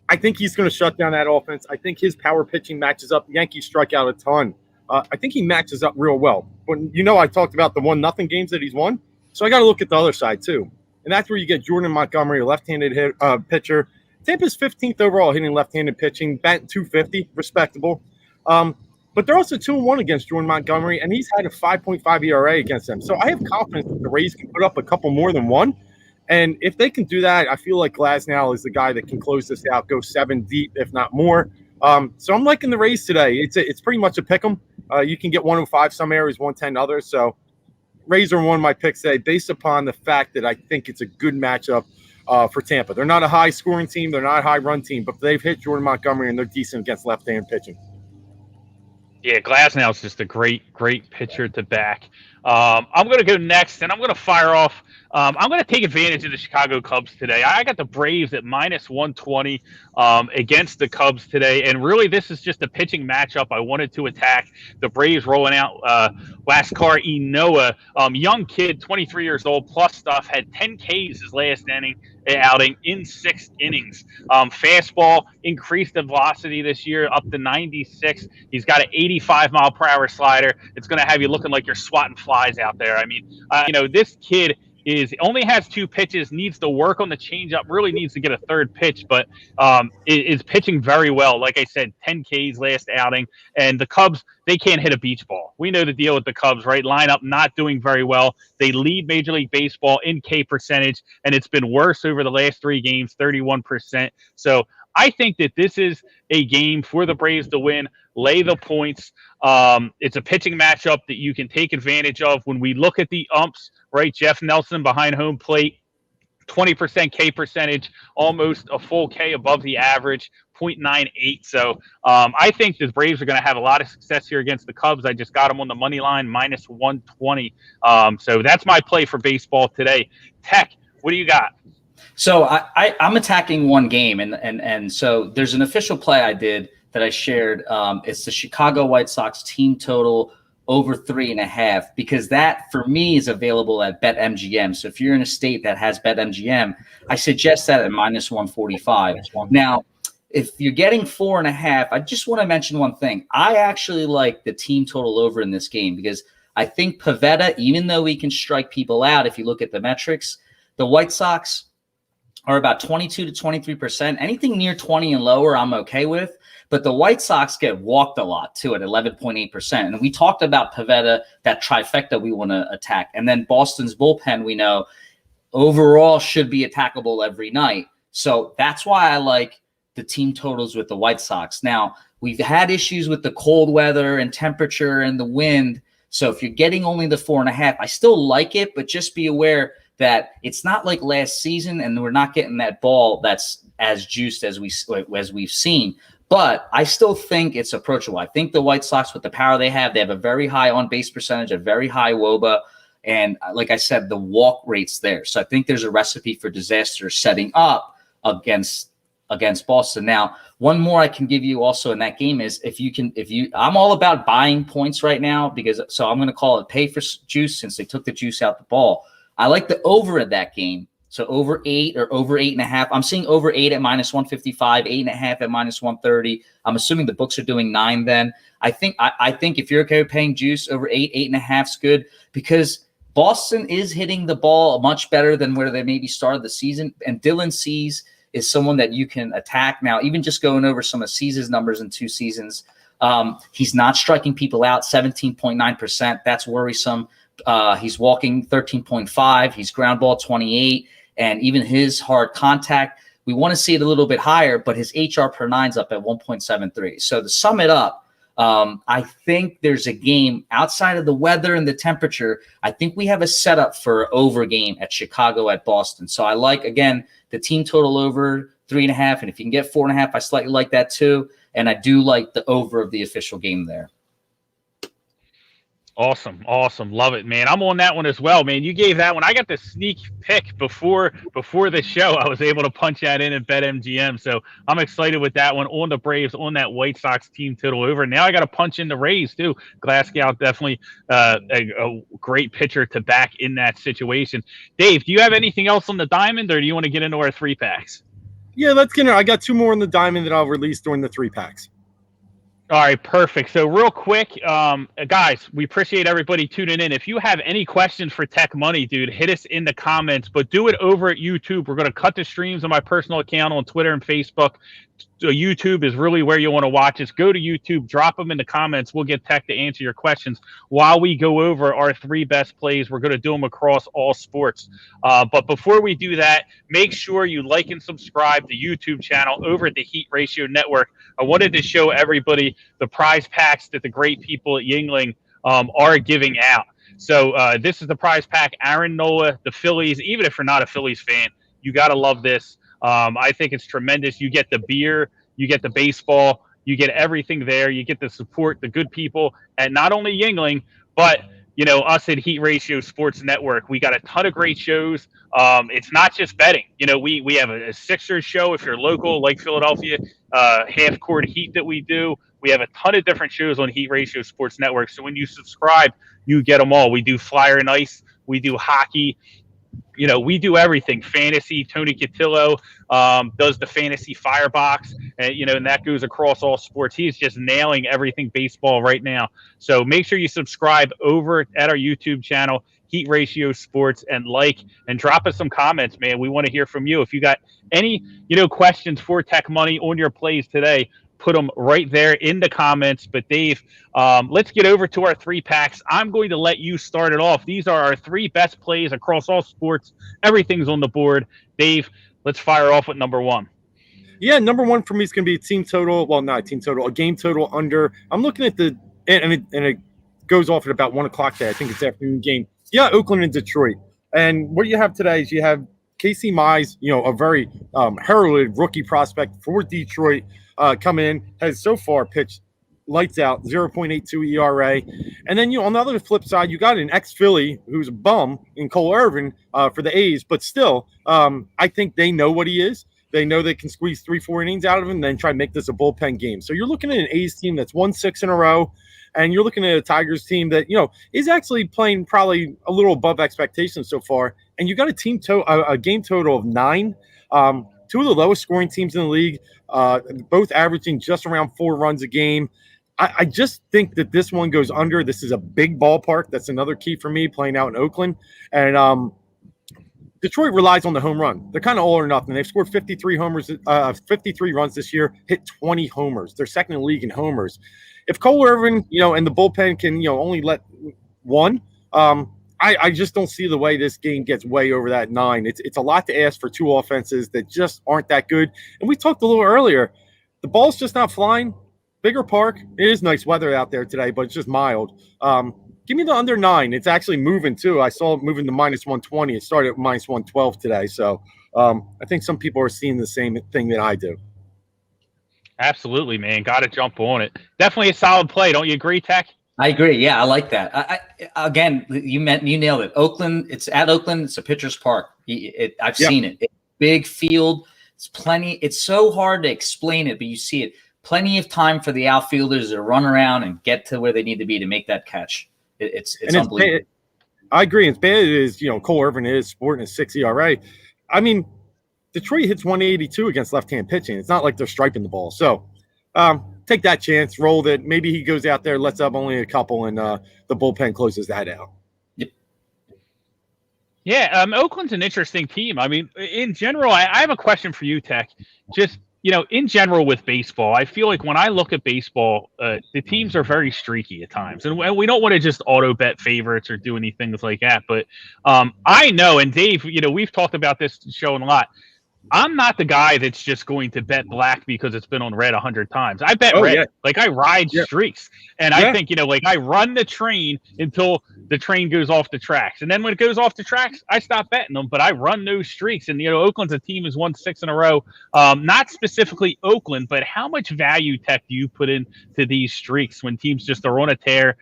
I think he's going to shut down that offense. I think his power pitching matches up. The Yankees struck out a ton. I think he matches up real well. But I talked about the 1-0 games that he's won, so I got to look at the other side too, and that's where you get Jordan Montgomery, a left-handed pitcher. Tampa's 15th overall hitting left-handed pitching, batting .250, respectable. But they're also 2-1 against Jordan Montgomery, and he's had a 5.5 ERA against them. So I have confidence that the Rays can put up a couple more than one. And if they can do that, I feel like Glasnow is the guy that can close this out, go 7 deep, if not more. So I'm liking the Rays today. It's pretty much a pick 'em. You can get 105 some areas, 110 others. So Rays are one of my picks today based upon the fact that I think it's a good matchup for Tampa. They're not a high-scoring team. They're not a high-run team, but they've hit Jordan Montgomery, and they're decent against left-hand pitching. Yeah, Glasnow is just a great pitcher to back. I'm going to go next, and I'm going to fire off. I'm going to take advantage of the Chicago Cubs today. I got the Braves at -120 against the Cubs today, and really this is just a pitching matchup I wanted to attack. The Braves rolling out Huascar Ynoa, young kid, 23 years old, plus stuff, had 10 Ks his last outing in 6 innings. Fastball increased the velocity this year up to 96. He's got an 85-mile-per-hour slider. It's going to have you looking like you're swatting flies out there. I mean, this kid only has 2 pitches, needs to work on the changeup, really needs to get a third pitch, but is pitching very well. Like I said, 10 Ks last outing, and the Cubs, they can't hit a beach ball. We know the deal with the Cubs, right? Lineup not doing very well. They lead Major League Baseball in K percentage, and it's been worse over the last 3 games, 31%. So I think that this is a game for the Braves to win. Lay the points. It's a pitching matchup that you can take advantage of. When we look at the umps, right, Jeff Nelson behind home plate, 20% K percentage, almost a full K above the average, 0.98. So I think the Braves are going to have a lot of success here against the Cubs. I just got them on the money line, minus 120. So that's my play for baseball today. Tech, what do you got? So I'm attacking one game, and so there's an official play I did that I shared. It's the Chicago White Sox team total over 3.5, because that for me is available at BetMGM. So if you're in a state that has BetMGM, I suggest that at minus 145. Now, if you're getting 4.5, I just want to mention one thing. I actually like the team total over in this game, because I think Pivetta, even though he can strike people out, if you look at the metrics, the White Sox are about 22 to 23%. Anything near 20 and lower, I'm okay with. But the White Sox get walked a lot, too, at 11.8%. And we talked about Pivetta, that trifecta we want to attack. And then Boston's bullpen, we know, overall should be attackable every night. So that's why I like the team totals with the White Sox. Now, we've had issues with the cold weather and temperature and the wind. So if you're getting only the 4.5, I still like it, but just be aware that it's not like last season, and we're not getting that ball that's as juiced as we've seen. But I still think it's approachable. I think the White Sox, with the power they have a very high on-base percentage, a very high WOBA, and like I said, the walk rate's there. So I think there's a recipe for disaster setting up against Boston. Now, one more I can give you also in that game is I'm all about buying points right now, so I'm going to call it pay for juice, since they took the juice out the ball. I like the over at that game. So over 8 or over 8.5. I'm seeing over 8 at minus 155, 8.5 at minus 130. I'm assuming the books are doing 9 then. I think if you're okay with paying juice, over 8, 8.5 is good, because Boston is hitting the ball much better than where they maybe started the season. And Dylan Cease is someone that you can attack. Now, even just going over some of Cease's numbers in 2 seasons, he's not striking people out, 17.9%. That's worrisome. He's walking 13.5. He's ground ball 28. And even his hard contact, we want to see it a little bit higher, but his HR per 9's up at 1.73. So to sum it up, I think there's a game outside of the weather and the temperature. I think we have a setup for over game at Chicago at Boston. So I like, again, the team total over 3.5. And if you can get 4.5, I slightly like that too. And I do like the over of the official game there. Awesome. Love it, man. I'm on that one as well, man. You gave that one. I got the sneak pick before the show. I was able to punch that in at BetMGM. So I'm excited with that one, on the Braves, on that White Sox team total over. Now I got to punch in the Rays too. Glasgow, definitely a great pitcher to back in that situation. Dave, do you have anything else on the diamond, or do you want to get into our 3-packs? Yeah, let's get in. I got 2 more on the diamond that I'll release during the 3-packs. All right, perfect. So real quick, guys, we appreciate everybody tuning in. If you have any questions for Tech Money, dude, hit us in the comments, but do it over at YouTube. We're going to cut the streams on my personal account on Twitter and Facebook. So YouTube is really where you want to watch us. Go to YouTube, drop them in the comments. We'll get Tech to answer your questions while we go over our 3 best plays. We're going to do them across all sports. But before we do that, make sure you like and subscribe to the YouTube channel over at the Heat Ratio Network. I wanted to show everybody the prize packs that the great people at Yingling are giving out. So this is the prize pack. Aaron Nola, the Phillies. Even if you're not a Phillies fan, you got to love this. I think it's tremendous. You get the beer, you get the baseball, you get everything there. You get the support, the good people at not only Yingling, but us at Heat Ratio Sports Network. We got a ton of great shows. It's not just betting. We have a Sixers show if you're local, like Philadelphia, half court Heat that we do. We have a ton of different shows on Heat Ratio Sports Network. So when you subscribe, you get them all. We do Flyer and Ice. We do hockey. We do everything. Fantasy, Tony Cotillo does the fantasy firebox, and that goes across all sports. He's just nailing everything baseball right now. So make sure you subscribe over at our YouTube channel, Heat Ratio Sports, and like and drop us some comments, man. We want to hear from you. If you got any, questions for Tech Money on your plays today, put them right there in the comments. But Dave, let's get over to our 3-packs. I'm going to let you start it off. These are our 3 best plays across all sports. Everything's on the board. Dave, let's fire off with number 1. Yeah, number 1 for me is going to be a team total. Well, not a team total, a game total under. I'm looking at and it goes off at about 1 o'clock today. I think it's afternoon game. Yeah, Oakland and Detroit. And what you have today is you have Casey Mize, a very heralded rookie prospect for Detroit, come in, has so far pitched lights out, 0.82 ERA. And then, on the other flip side, you got an ex-Philly who's a bum in Cole Irvin for the A's, but still, I think they know what he is. They know they can squeeze 3-4 innings out of him and then try to make this a bullpen game. So you're looking at an A's team that's won 6 in a row, and you're looking at a Tigers team that, is actually playing probably a little above expectations so far. And you got a game total of 9. 2 of the lowest scoring teams in the league, both averaging just around 4 runs a game. I just think that this one goes under. This is a big ballpark. That's another key for me playing out in Oakland. And Detroit relies on the home run. They're kind of all or nothing. They've scored 53 runs this year, hit 20 homers. They're second in the league in homers. If Cole Irvin, and the bullpen can, only let 1, I just don't see the way this game gets way over that 9. It's a lot to ask for 2 offenses that just aren't that good. And we talked a little earlier. The ball's just not flying. Bigger park. It is nice weather out there today, but it's just mild. Give me the under 9. It's actually moving too. I saw it moving to -120. It started at -112 today. So I think some people are seeing the same thing that I do. Absolutely, man. Got to jump on it. Definitely a solid play. Don't you agree, Tech? I agree. Yeah, I like that. Again, you nailed it. Oakland. It's at Oakland. It's a pitcher's park. I've seen it. It's big field. It's plenty. It's so hard to explain it, but you see it. Plenty of time for the outfielders to run around and get to where they need to be to make that catch. It's unbelievable. I agree. As bad as Cole Irvin is sporting a 6 ERA. I mean, Detroit hits 182 against left-hand pitching. It's not like they're striping the ball. So take that chance, roll it. Maybe he goes out there, lets up only a couple, and the bullpen closes that out. Yep. Yeah, Oakland's an interesting team. I mean, in general, I have a question for you, Tech. Just in general with baseball, I feel like when I look at baseball, the teams are very streaky at times. And we don't want to just auto bet favorites or do anything like that. But I know, and Dave, we've talked about this show a lot. I'm not the guy that's just going to bet black because it's been on red 100 times. I bet red. Yeah. Like I ride streaks. And I think, I run the train until the train goes off the tracks. And then when it goes off the tracks, I stop betting them, but I run those streaks. And, Oakland's a team has won 6 in a row. Not specifically Oakland, but how much value, Tech, do you put into these streaks when teams just are on a tear,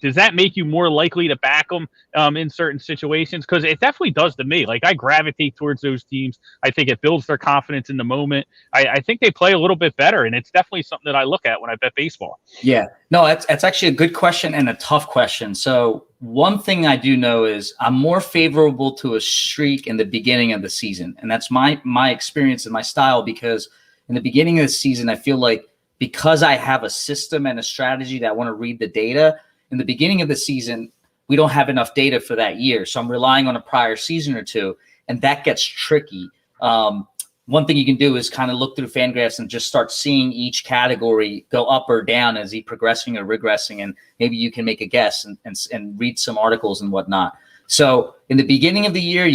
does that make you more likely to back them in certain situations? Because it definitely does to me. Like I gravitate towards those teams. I think it builds their confidence in the moment. I think they play a little bit better, and it's definitely something that I look at when I bet baseball. Yeah, no, that's actually a good question and a tough question. So one thing I do know is I'm more favorable to a streak in the beginning of the season, and that's my experience and my style. Because in the beginning of the season, I feel like because I have a system and a strategy that I want to read the data, in the beginning of the season, we don't have enough data for that year. So I'm relying on a prior season or two, and that gets tricky. One thing you can do is kind of look through FanGraphs and just start seeing each category go up or down as he progressing or regressing, and maybe you can make a guess and read some articles and whatnot. So in the beginning of the year,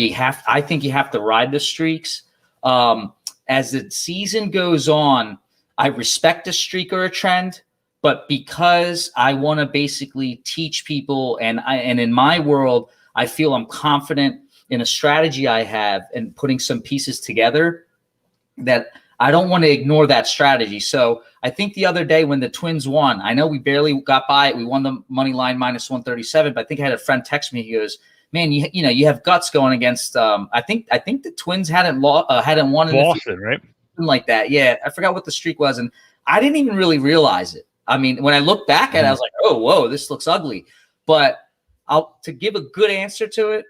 I think you have to ride the streaks. As the season goes on, I respect a streak or a trend, but because I want to basically teach people, and in my world, I feel I'm confident in a strategy I have and putting some pieces together, that I don't want to ignore that strategy. So I think the other day when the Twins won, I know we barely got by it. We won the money line -137, but I think I had a friend text me. He goes, "Man, you have guts going against." I think the Twins hadn't won in Boston, right? Like that. Yeah. I forgot what the streak was. And I didn't even really realize it. I mean, when I look back at it, I was like, oh, whoa, this looks ugly. But to give a good answer to it,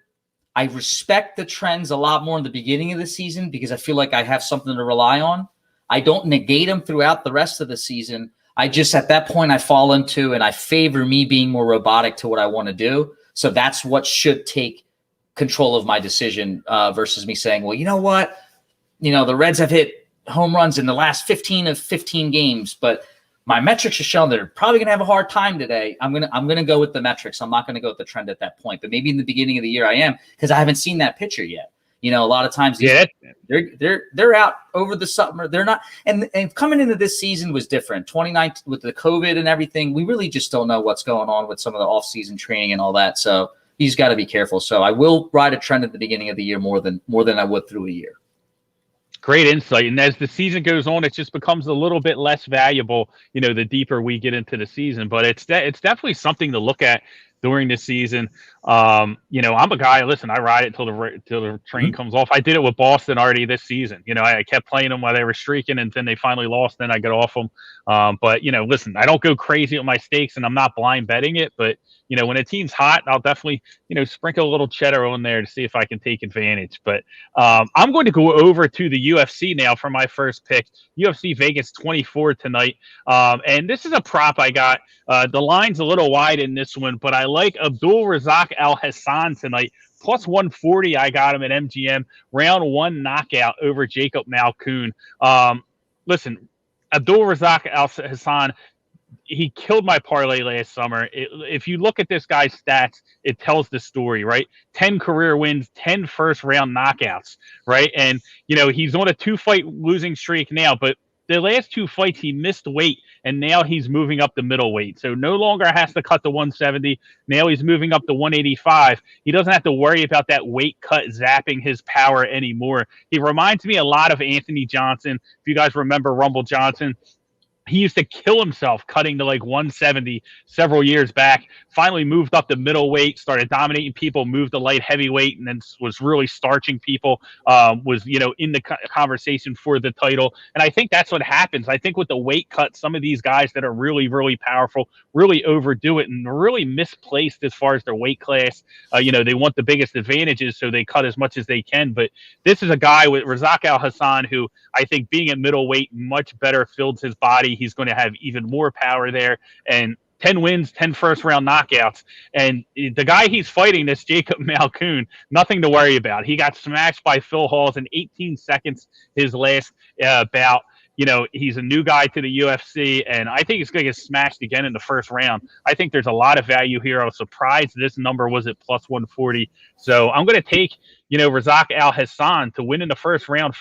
I respect the trends a lot more in the beginning of the season because I feel like I have something to rely on. I don't negate them throughout the rest of the season. I just, at that point, I fall into and I favor me being more robotic to what I want to do. So that's what should take control of my decision versus me saying, well, you know what? The Reds have hit home runs in the last 15 of 15 games, but my metrics are showing they're probably going to have a hard time today. I'm gonna go with the metrics. I'm not going to go with the trend at that point. But maybe in the beginning of the year I am, because I haven't seen that pitcher yet. A lot of times they're out over the summer. They're not, and coming into this season was different. 2019 with the COVID and everything, we really just don't know what's going on with some of the off-season training and all that. So he's got to be careful. So I will ride a trend at the beginning of the year more than I would through a year. Great insight. And as the season goes on, it just becomes a little bit less valuable, the deeper we get into the season. But it's definitely something to look at during the season. I'm a guy, listen, I ride it till the train comes off. I did it with Boston already this season. I kept playing them while they were streaking, and then they finally lost. Then I got off them. But listen, I don't go crazy with my stakes, and I'm not blind betting it. But when a team's hot, I'll definitely sprinkle a little cheddar on there to see if I can take advantage. But I'm going to go over to the UFC now for my first pick. UFC Vegas 24 tonight, and this is a prop I got. The line's a little wide in this one, but I like Abdul Razak Al Hassan tonight. Plus 140, I got him at MGM. Round 1 knockout over Jacob Malkoon. Listen, Abdul Razak Al Hassan, he killed my parlay last summer. If you look at this guy's stats, it tells the story, right? 10 career wins, 10 first-round knockouts, right? And, he's on a 2-fight losing streak now, but the last 2 fights, he missed weight, and now he's moving up the middleweight. So no longer has to cut to 170. Now he's moving up to 185. He doesn't have to worry about that weight cut zapping his power anymore. He reminds me a lot of Anthony Johnson. If you guys remember Rumble Johnson, he used to kill himself cutting to like 170 several years back, finally moved up to middleweight, started dominating people, moved to light heavyweight, and then was really starching people, was, in the conversation for the title. And I think that's what happens. I think with the weight cut, some of these guys that are really, really powerful really overdo it and really misplaced as far as their weight class. They want the biggest advantages, so they cut as much as they can. But this is a guy with Razak Al Hassan who I think being at middleweight much better fills his body. He's going to have even more power there, and 10 wins, 10 first-round knockouts. And the guy he's fighting, this Jacob Malkoon, nothing to worry about. He got smashed by Phil Halls in 18 seconds his last bout. He's a new guy to the UFC, and I think he's going to get smashed again in the first round. I think there's a lot of value here. I was surprised this number was at plus 140. So I'm going to take, Razak Al Hassan to win in the first round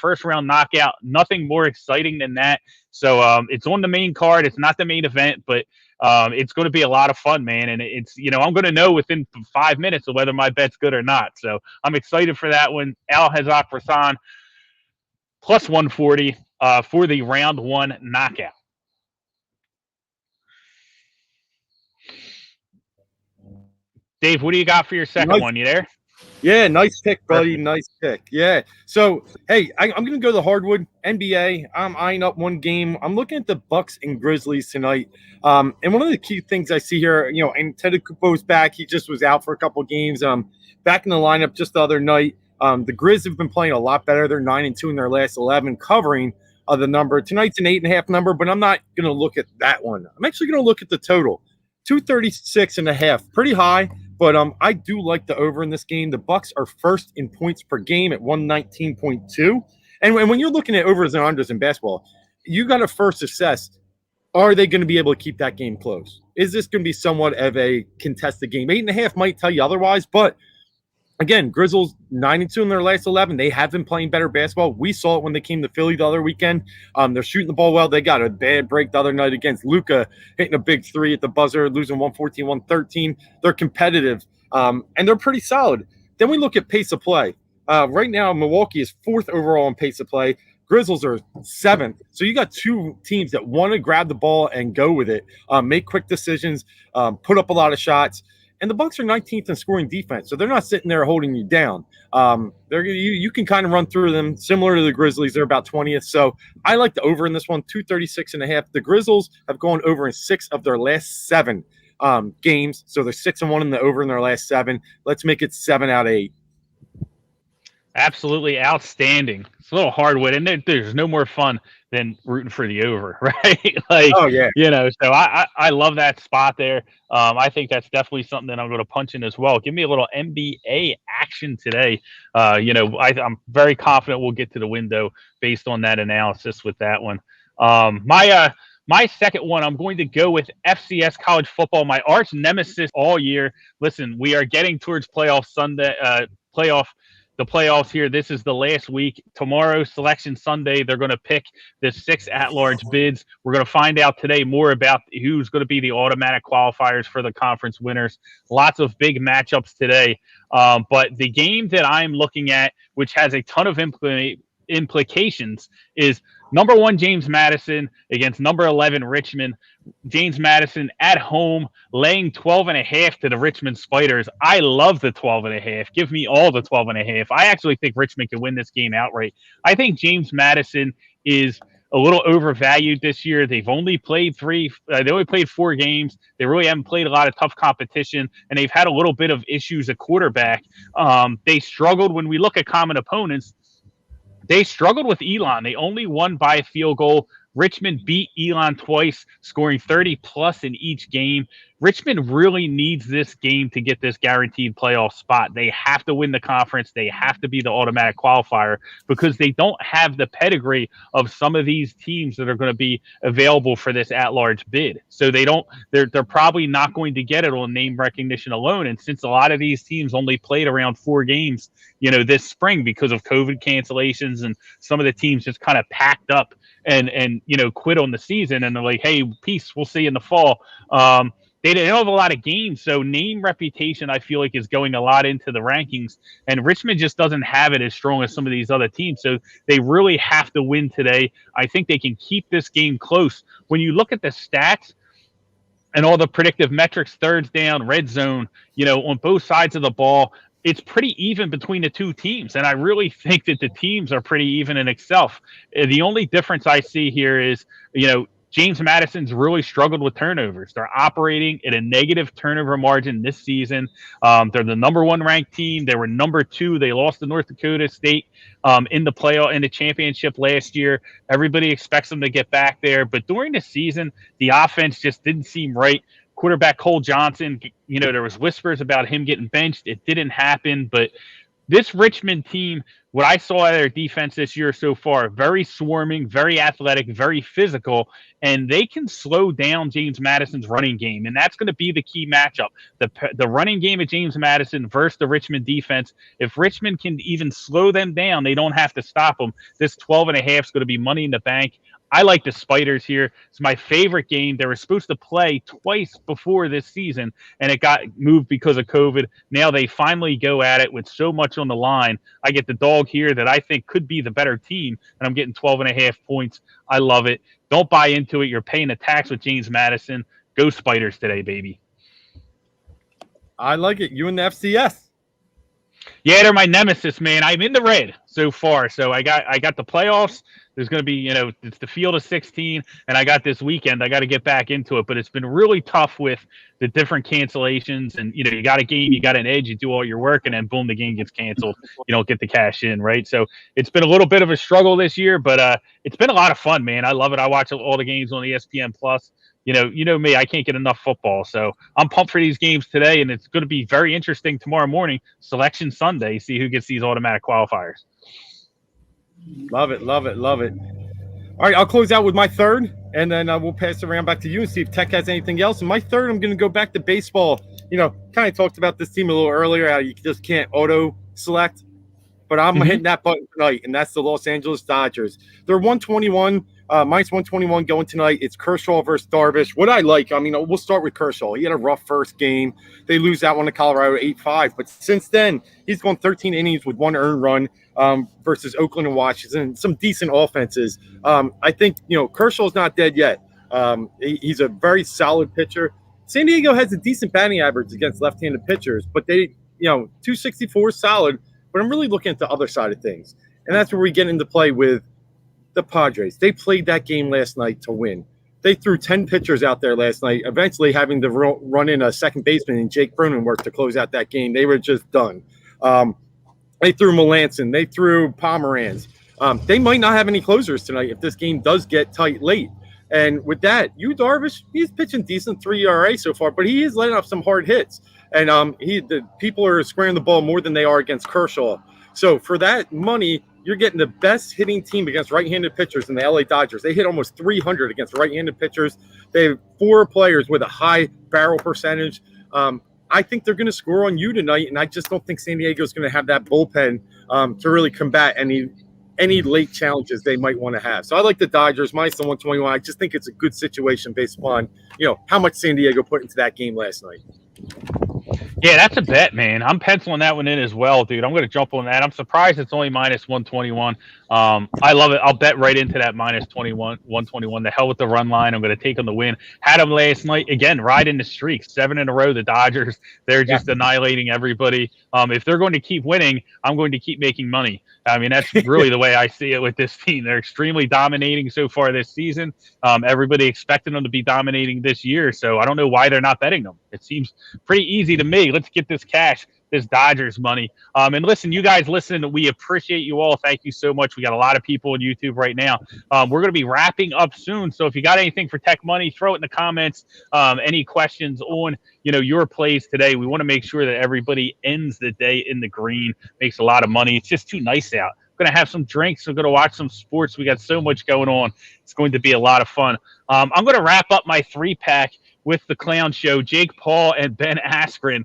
knockout. Nothing more exciting than that. So it's on the main card. It's not the main event, but it's going to be a lot of fun, man. And it's, I'm going to know within 5 minutes of whether my bet's good or not. So I'm excited for that one. Al Razak Hassan plus 140 for the round 1 knockout. Dave, what do you got for your second one? You there? Yeah, nice pick, buddy. Nice pick. Yeah. So, hey, I'm going to go the hardwood NBA. I'm eyeing up one game. I'm looking at the Bucks and Grizzlies tonight. And one of the key things I see here, and Antetokounmpo's back. He just was out for a couple games. Back in the lineup just the other night. The Grizz have been playing a lot better. They're 9-2 in their last 11, covering the number. Tonight's an 8.5 number, but I'm not going to look at that one. I'm actually going to look at the total, 236.5, pretty high. But I do like the over in this game. The Bucks are first in points per game at 119.2. And when you're looking at overs and unders in basketball, you got to first assess, are they going to be able to keep that game close? Is this going to be somewhat of a contested game? 8.5 might tell you otherwise, but again, Grizzlies 9-2 in their last 11. They have been playing better basketball. We saw it when they came to Philly the other weekend. They're shooting the ball well. They got a bad break the other night against Luka, hitting a big 3 at the buzzer, losing 114-113. They're competitive, and they're pretty solid. Then we look at pace of play. Right now, Milwaukee is 4th overall in pace of play. Grizzlies are 7th. So you got two teams that want to grab the ball and go with it, make quick decisions, put up a lot of shots. And the Bucks are 19th in scoring defense, so they're not sitting there holding you down. You can kind of run through them. Similar to the Grizzlies, they're about 20th. So I like the over in this one, 236.5. The Grizzlies have gone over in 6 of their last 7 games, so they're 6-1 in the over in their last 7. Let's make it 7 out of 8. Absolutely outstanding. It's a little hard with, and there's no more fun than rooting for the over, right? Like, Oh yeah. so I love that spot there. I think that's definitely something that I'm going to punch in as well. Give me a little NBA action today. I'm very confident we'll get to the window based on that analysis with that one. My second one, I'm going to go with FCS College Football, my arch nemesis all year. Listen, we are getting towards playoff Sunday, the playoffs here. This is the last week. Tomorrow, Selection Sunday, they're going to pick the 6 at-large bids. We're going to find out today more about who's going to be the automatic qualifiers for the conference winners. Lots of big matchups today. But the game that I'm looking at, which has a ton of implications, is number 1 James Madison against number 11 Richmond. James Madison at home laying 12.5 to the Richmond Spiders. I love the 12.5. Give me all the 12.5. I actually think Richmond can win this game outright. I think James Madison is a little overvalued this year. They've only played 4 games. They really haven't played a lot of tough competition, and they've had a little bit of issues at quarterback. They struggled when we look at common opponents. They struggled with Elon. They only won by a field goal. Richmond beat Elon twice, scoring 30-plus in each game. Richmond really needs this game to get this guaranteed playoff spot. They have to win the conference. They have to be the automatic qualifier because they don't have the pedigree of some of these teams that are going to be available for this at-large bid. So they're probably not going to get it on name recognition alone. And since a lot of these teams only played around 4 games, this spring because of COVID cancellations, and some of the teams just kind of packed up and quit on the season, and they're like, hey, peace, we'll see you in the fall. They don't have a lot of games, so name reputation, I feel like, is going a lot into the rankings, and Richmond just doesn't have it as strong as some of these other teams, so they really have to win today. I think they can keep this game close. When you look at the stats and all the predictive metrics, thirds down, red zone, on both sides of the ball, it's pretty even between the 2 teams, and I really think that the teams are pretty even in itself. The only difference I see here is, James Madison's really struggled with turnovers. They're operating at a negative turnover margin this season. They're the number 1 ranked team. They were number 2. They lost to North Dakota State in the championship last year. Everybody expects them to get back there, but during the season, the offense just didn't seem right. Quarterback Cole Johnson, there was whispers about him getting benched. It didn't happen, but this Richmond team, what I saw out of their defense this year so far, very swarming, very athletic, very physical, and they can slow down James Madison's running game, and that's going to be the key matchup. The running game of James Madison versus the Richmond defense. If Richmond can even slow them down, they don't have to stop them. This 12.5 is going to be money in the bank. I like the Spiders here. It's my favorite game. They were supposed to play twice before this season, and it got moved because of COVID. Now they finally go at it with so much on the line. I get the dog here that I think could be the better team, and I'm getting 12.5 points. I love it. Don't buy into it. You're paying a tax with James Madison. Go Spiders today, baby. I like it. You and the FCS. Yeah, they're my nemesis, man. I'm in the red so far. So I got the playoffs. There's going to be, it's the field of 16, and I got this weekend. I got to get back into it, but it's been really tough with the different cancellations. And, you got a game, you got an edge, you do all your work, and then boom, the game gets canceled. You don't get the cash in, right? So it's been a little bit of a struggle this year, but it's been a lot of fun, man. I love it. I watch all the games on ESPN Plus. You know me, I can't get enough football. So I'm pumped for these games today, and it's going to be very interesting tomorrow morning, Selection Sunday, see who gets these automatic qualifiers. Love it, love it, love it. All right, I'll close out with my third, and then we'll pass it around back to you and see if Tech has anything else. And my third, I'm going to go back to baseball. Kind of talked about this team a little earlier, how you just can't auto-select. But I'm hitting that button tonight, and that's the Los Angeles Dodgers. They're 121, minus 121 going tonight. It's Kershaw versus Darvish. What I like, we'll start with Kershaw. He had a rough first game. They lose that one to Colorado 8-5. But since then, he's gone 13 innings with 1 earned run versus Oakland and Washington, some decent offenses. I think, Kershaw's not dead yet. He's a very solid pitcher. San Diego has a decent batting average against left-handed pitchers, but they, 264 is solid. But I'm really looking at the other side of things. And that's where we get into play with the Padres. They played that game last night to win. They threw 10 pitchers out there last night, eventually having to run in a second baseman and Jake Cronenworth to close out that game. They were just done. They threw Melanson. They threw Pomeranz. They might not have any closers tonight if this game does get tight late. And with that, Darvish, he's pitching decent 3 ERA so far, but he is letting up some hard hits. And the people are squaring the ball more than they are against Kershaw. So for that money, you're getting the best hitting team against right-handed pitchers in the LA Dodgers. They hit almost 300 against right-handed pitchers. They have 4 players with a high barrel percentage. I think they're going to score on you tonight, and I just don't think San Diego is going to have that bullpen to really combat any late challenges they might want to have. So I like the Dodgers minus the 121. I just think it's a good situation based upon how much San Diego put into that game last night. Yeah, that's a bet, man. I'm penciling that one in as well, dude. I'm going to jump on that. I'm surprised it's only minus 121. I love it. I'll bet right into that minus 121. The hell with the run line. I'm going to take on the win. Had them last night. Again, riding the streak. 7 in a row, the Dodgers. They're just annihilating everybody. If they're going to keep winning, I'm going to keep making money. I mean, that's really the way I see it with this team. They're extremely dominating so far this season. Everybody expected them to be dominating this year, so I don't know why they're not betting them. It seems pretty easy to me. Let's get this cash, this Dodgers money. And listen, you guys listen, we appreciate you all. Thank you so much. We got a lot of people on YouTube right now. We're going to be wrapping up soon, so if you got anything for Tech Money, throw it in the comments. Any questions on your plays today? We want to make sure that everybody ends the day in the green, makes a lot of money. It's just too nice out. We're going to have some drinks. We're going to watch some sports. We got so much going on. It's going to be a lot of fun. I'm going to wrap up my 3-pack with the Clown Show, Jake Paul and Ben Askren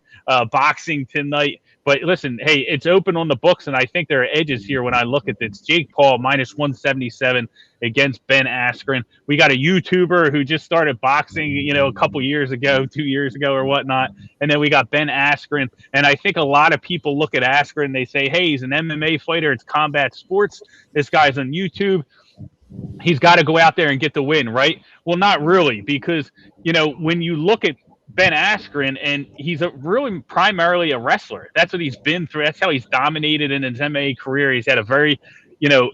boxing tonight. But listen, hey, it's open on the books, and I think there are edges here when I look at this. Jake Paul minus 177 against Ben Askren. We got a YouTuber who just started boxing, a couple years ago, 2 years ago or whatnot. And then we got Ben Askren. And I think a lot of people look at Askren, they say, hey, he's an MMA fighter. It's combat sports. This guy's on YouTube. He's got to go out there and get the win, right? Well, not really, because, when you look at Ben Askren, and he's really primarily a wrestler. That's what he's been through. That's how he's dominated in his MMA career. He's had a very,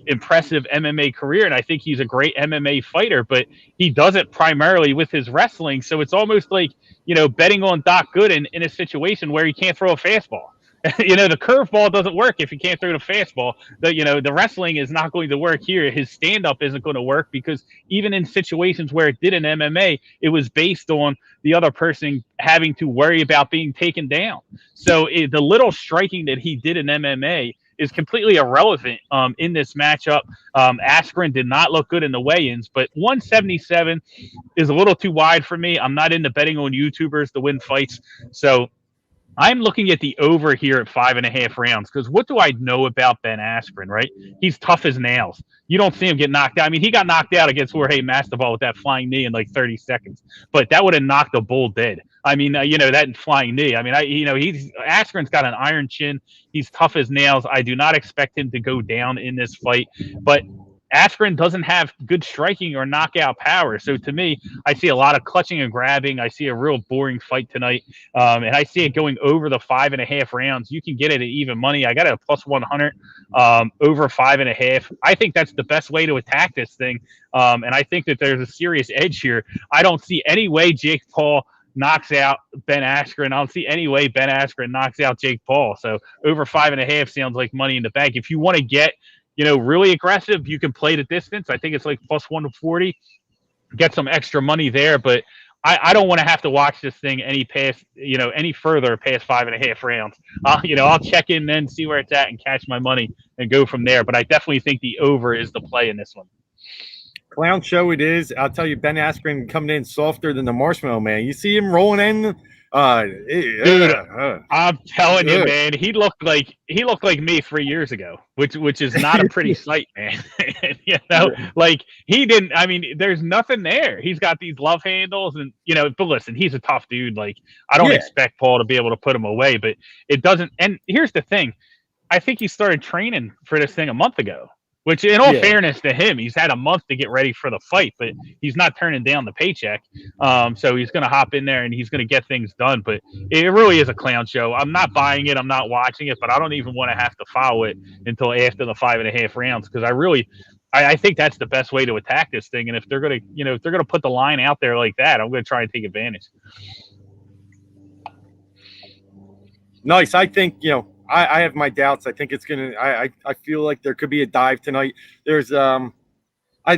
impressive MMA career, and I think he's a great MMA fighter, but he does it primarily with his wrestling. So it's almost like, betting on Doc Gooden in a situation where he can't throw a fastball. The curveball doesn't work if you can't throw the fastball. The wrestling is not going to work here. His stand-up isn't going to work because even in situations where it did in MMA, it was based on the other person having to worry about being taken down. So the little striking that he did in MMA is completely irrelevant in this matchup. Askren did not look good in the weigh-ins, but 177 is a little too wide for me. I'm not into betting on YouTubers to win fights. So I'm looking at the over here at 5.5 rounds because what do I know about Ben Askren, right? He's tough as nails. You don't see him get knocked out. I mean, he got knocked out against Jorge Masvidal with that flying knee in like 30 seconds, but that would have knocked a bull dead. I mean, that flying knee. I mean, Askren's got an iron chin. He's tough as nails. I do not expect him to go down in this fight, but Askren doesn't have good striking or knockout power. So to me, I see a lot of clutching and grabbing. I see a real boring fight tonight. And I see it going over the 5.5 rounds. You can get it at even money. I got it at plus 100 over 5.5. I think that's the best way to attack this thing. And I think that there's a serious edge here. I don't see any way Jake Paul knocks out Ben Askren. I don't see any way Ben Askren knocks out Jake Paul. So over 5.5 sounds like money in the bank. If you want to get really aggressive, you can play the distance. I think it's like plus 140. Get some extra money there, but I don't want to have to watch this thing any further past 5.5 rounds. I'll check in then, see where it's at, and catch my money and go from there. But I definitely think the over is the play in this one. Clown Show it is. I'll tell you, Ben Askren coming in softer than the Marshmallow Man. You see him rolling in. Dude, I'm telling you, man, he looked like me 3 years ago, which is not a pretty sight, man. Like he didn't. I mean, there's nothing there. He's got these love handles, and but listen, he's a tough dude. Like I don't expect Paul to be able to put him away, but it doesn't. And here's the thing, I think he started training for this thing a month ago. Which, in all fairness to him, he's had a month to get ready for the fight, but he's not turning down the paycheck. So he's going to hop in there and he's going to get things done. But it really is a clown show. I'm not buying it. I'm not watching it, but I don't even want to have to follow it until after the 5.5 rounds because I think that's the best way to attack this thing. And if they're going to put the line out there like that, I'm going to try and take advantage. Nice. I think I have my doubts. I think it's gonna. I feel like there could be a dive tonight. There's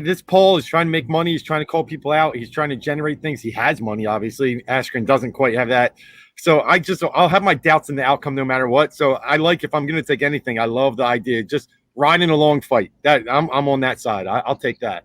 this Paul is trying to make money. He's trying to call people out. He's trying to generate things. He has money, obviously. Ashgren doesn't quite have that. So I'll have my doubts in the outcome no matter what. So I like, if I'm going to take anything, I love the idea. Just riding a long fight. That I'm on that side. I'll take that.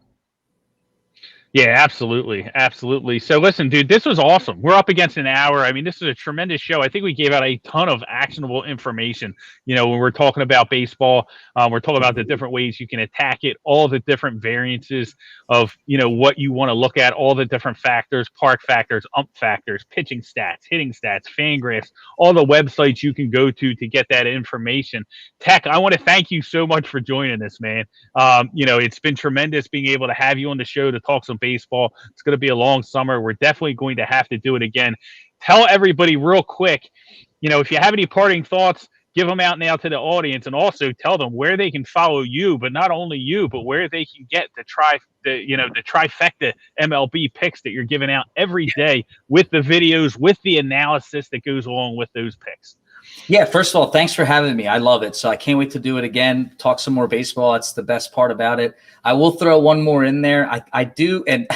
Yeah, absolutely. Absolutely. So listen, dude, this was awesome. We're up against an hour. I mean, this is a tremendous show. I think we gave out a ton of actionable information. When we're talking about baseball, we're talking about the different ways you can attack it, all the different variances of, what you want to look at, all the different factors, park factors, ump factors, pitching stats, hitting stats, Fangraphs, all the websites you can go to get that information. Tech, I want to thank you so much for joining us, man. It's been tremendous being able to have you on the show to talk some baseball. It's going to be a long summer. We're definitely going to have to do it again. Tell everybody real quick, if you have any parting thoughts, give them out now to the audience, and also tell them where they can follow you, but not only you, but where they can get the trifecta MLB picks that you're giving out every day, with the videos, with the analysis that goes along with those picks. Yeah, first of all, thanks for having me. I love it. So I can't wait to do it again, talk some more baseball. That's the best part about it. I will throw one more in there. I do, and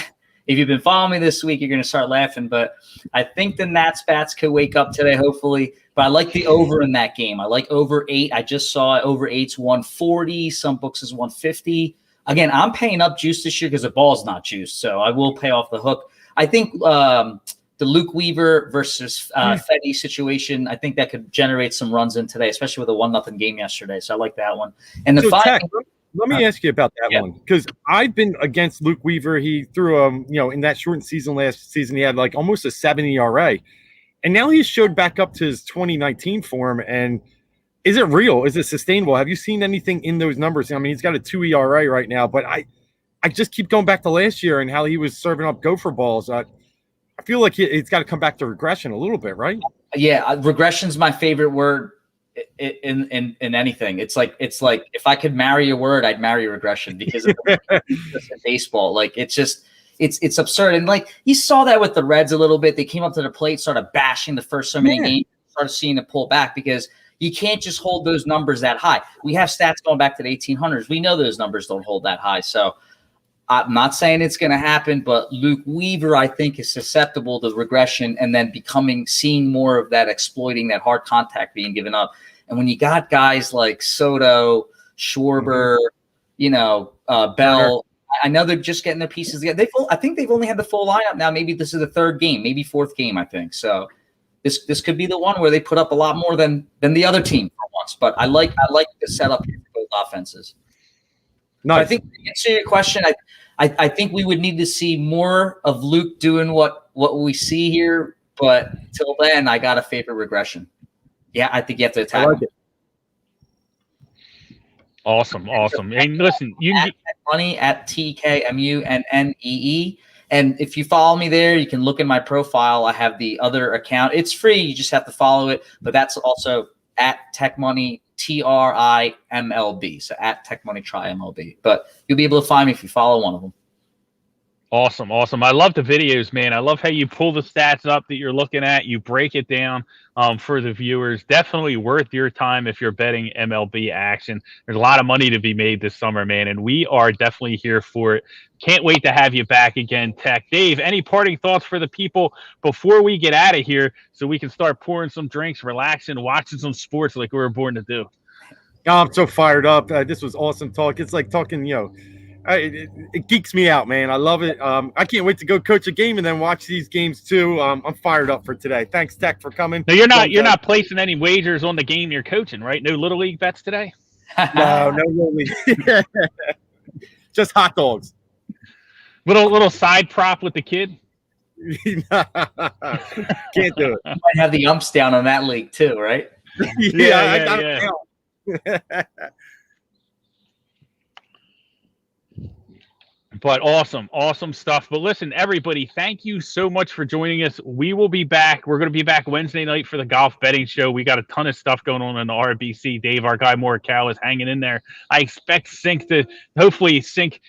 if you've been following me this week, you're going to start laughing, but I think the Nats bats could wake up today, hopefully. But I like the over in that game. I like over 8. I just saw it. Over 8's 140. Some books is 150. Again, I'm paying up juice this year because the ball's not juiced, so I will pay off the hook. I think the Luke Weaver versus Fetty situation, I think that could generate some runs in today, especially with a 1-0 game yesterday. So I like that one. And the let me ask you about that one, because I've been against Luke Weaver. He threw in that shortened season last season, he had like almost a 7 ERA, and now he's showed back up to his 2019 form. And is it real? Is it sustainable? Have you seen anything in those numbers? I mean, he's got a 2 ERA right now, but I just keep going back to last year and how he was serving up gopher balls. I feel like it's got to come back to regression a little bit, right? Yeah, regression's my favorite word in anything. It's like if I could marry a word, I'd marry regression, because of baseball. Like it's absurd. And like you saw that with the Reds a little bit. They came up to the plate, started bashing the first so many games, started seeing it pull back, because you can't just hold those numbers that high. We have stats going back to the 1800s. We know those numbers don't hold that high. So I'm not saying it's going to happen, but Luke Weaver, I think, is susceptible to regression and then seeing more of that, exploiting that hard contact being given up. And when you got guys like Soto, Schwarber, Bell, I know they're just getting their pieces together. I think they've only had the full lineup now. Maybe this is the 3rd game, maybe 4th game, I think. So this could be the one where they put up a lot more than the other team for once. But I like the setup here for both offenses. No, I think to answer your question, I think we would need to see more of Luke doing what we see here. But till then, I got a favorite regression. Yeah, I think you have to attack. I like it. Awesome. And listen, you can get money at TKMUNNEE. And if you follow me there, you can look in my profile. I have the other account. It's free. You just have to follow it. But that's also at Tech Money, TRIMLB. So at Tech Money Try MLB. But you'll be able to find me if you follow one of them. Awesome. I love the videos, man. I love how you pull the stats up that you're looking at. You break it down for the viewers. Definitely worth your time if you're betting MLB action. There's a lot of money to be made this summer, man, and we are definitely here for it. Can't wait to have you back again, Tech. Dave, any parting thoughts for the people before we get out of here so we can start pouring some drinks, relaxing, watching some sports like we were born to do? Oh, I'm so fired up. This was awesome talk. It's like talking, it geeks me out, man. I love it. I can't wait to go coach a game and then watch these games too. I'm fired up for today. Thanks, Tech, for coming. No, you're not placing any wagers on the game you're coaching, right? No Little League bets today? No Little League. Just hot dogs. Little side prop with the kid. Can't do it. You might have the umps down on that league too, right? I got it down. But awesome stuff. But listen, everybody, thank you so much for joining us. We will be back. We're going to be back Wednesday night for the golf betting show. We got a ton of stuff going on in the RBC. Dave, our guy Morikawa, is hanging in there. I expect Sync to hopefully syncs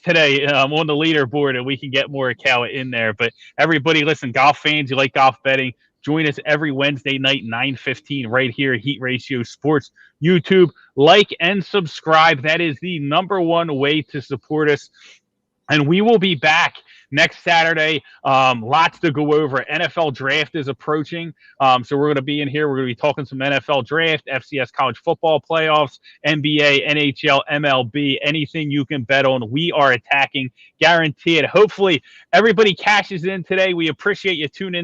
today on the leaderboard, and we can get Morikawa in there. But everybody, listen, golf fans, you like golf betting, Join us every Wednesday night, 9:15, right here at Heat Ratio Sports YouTube. Like and subscribe. That is the number one way to support us. And we will be back next Saturday. Lots to go over. NFL draft is approaching. So we're going to be in here. We're going to be talking some NFL draft, FCS college football playoffs, NBA, NHL, MLB, anything you can bet on. We are attacking. Guarantee it. Hopefully everybody cashes in today. We appreciate you tuning in.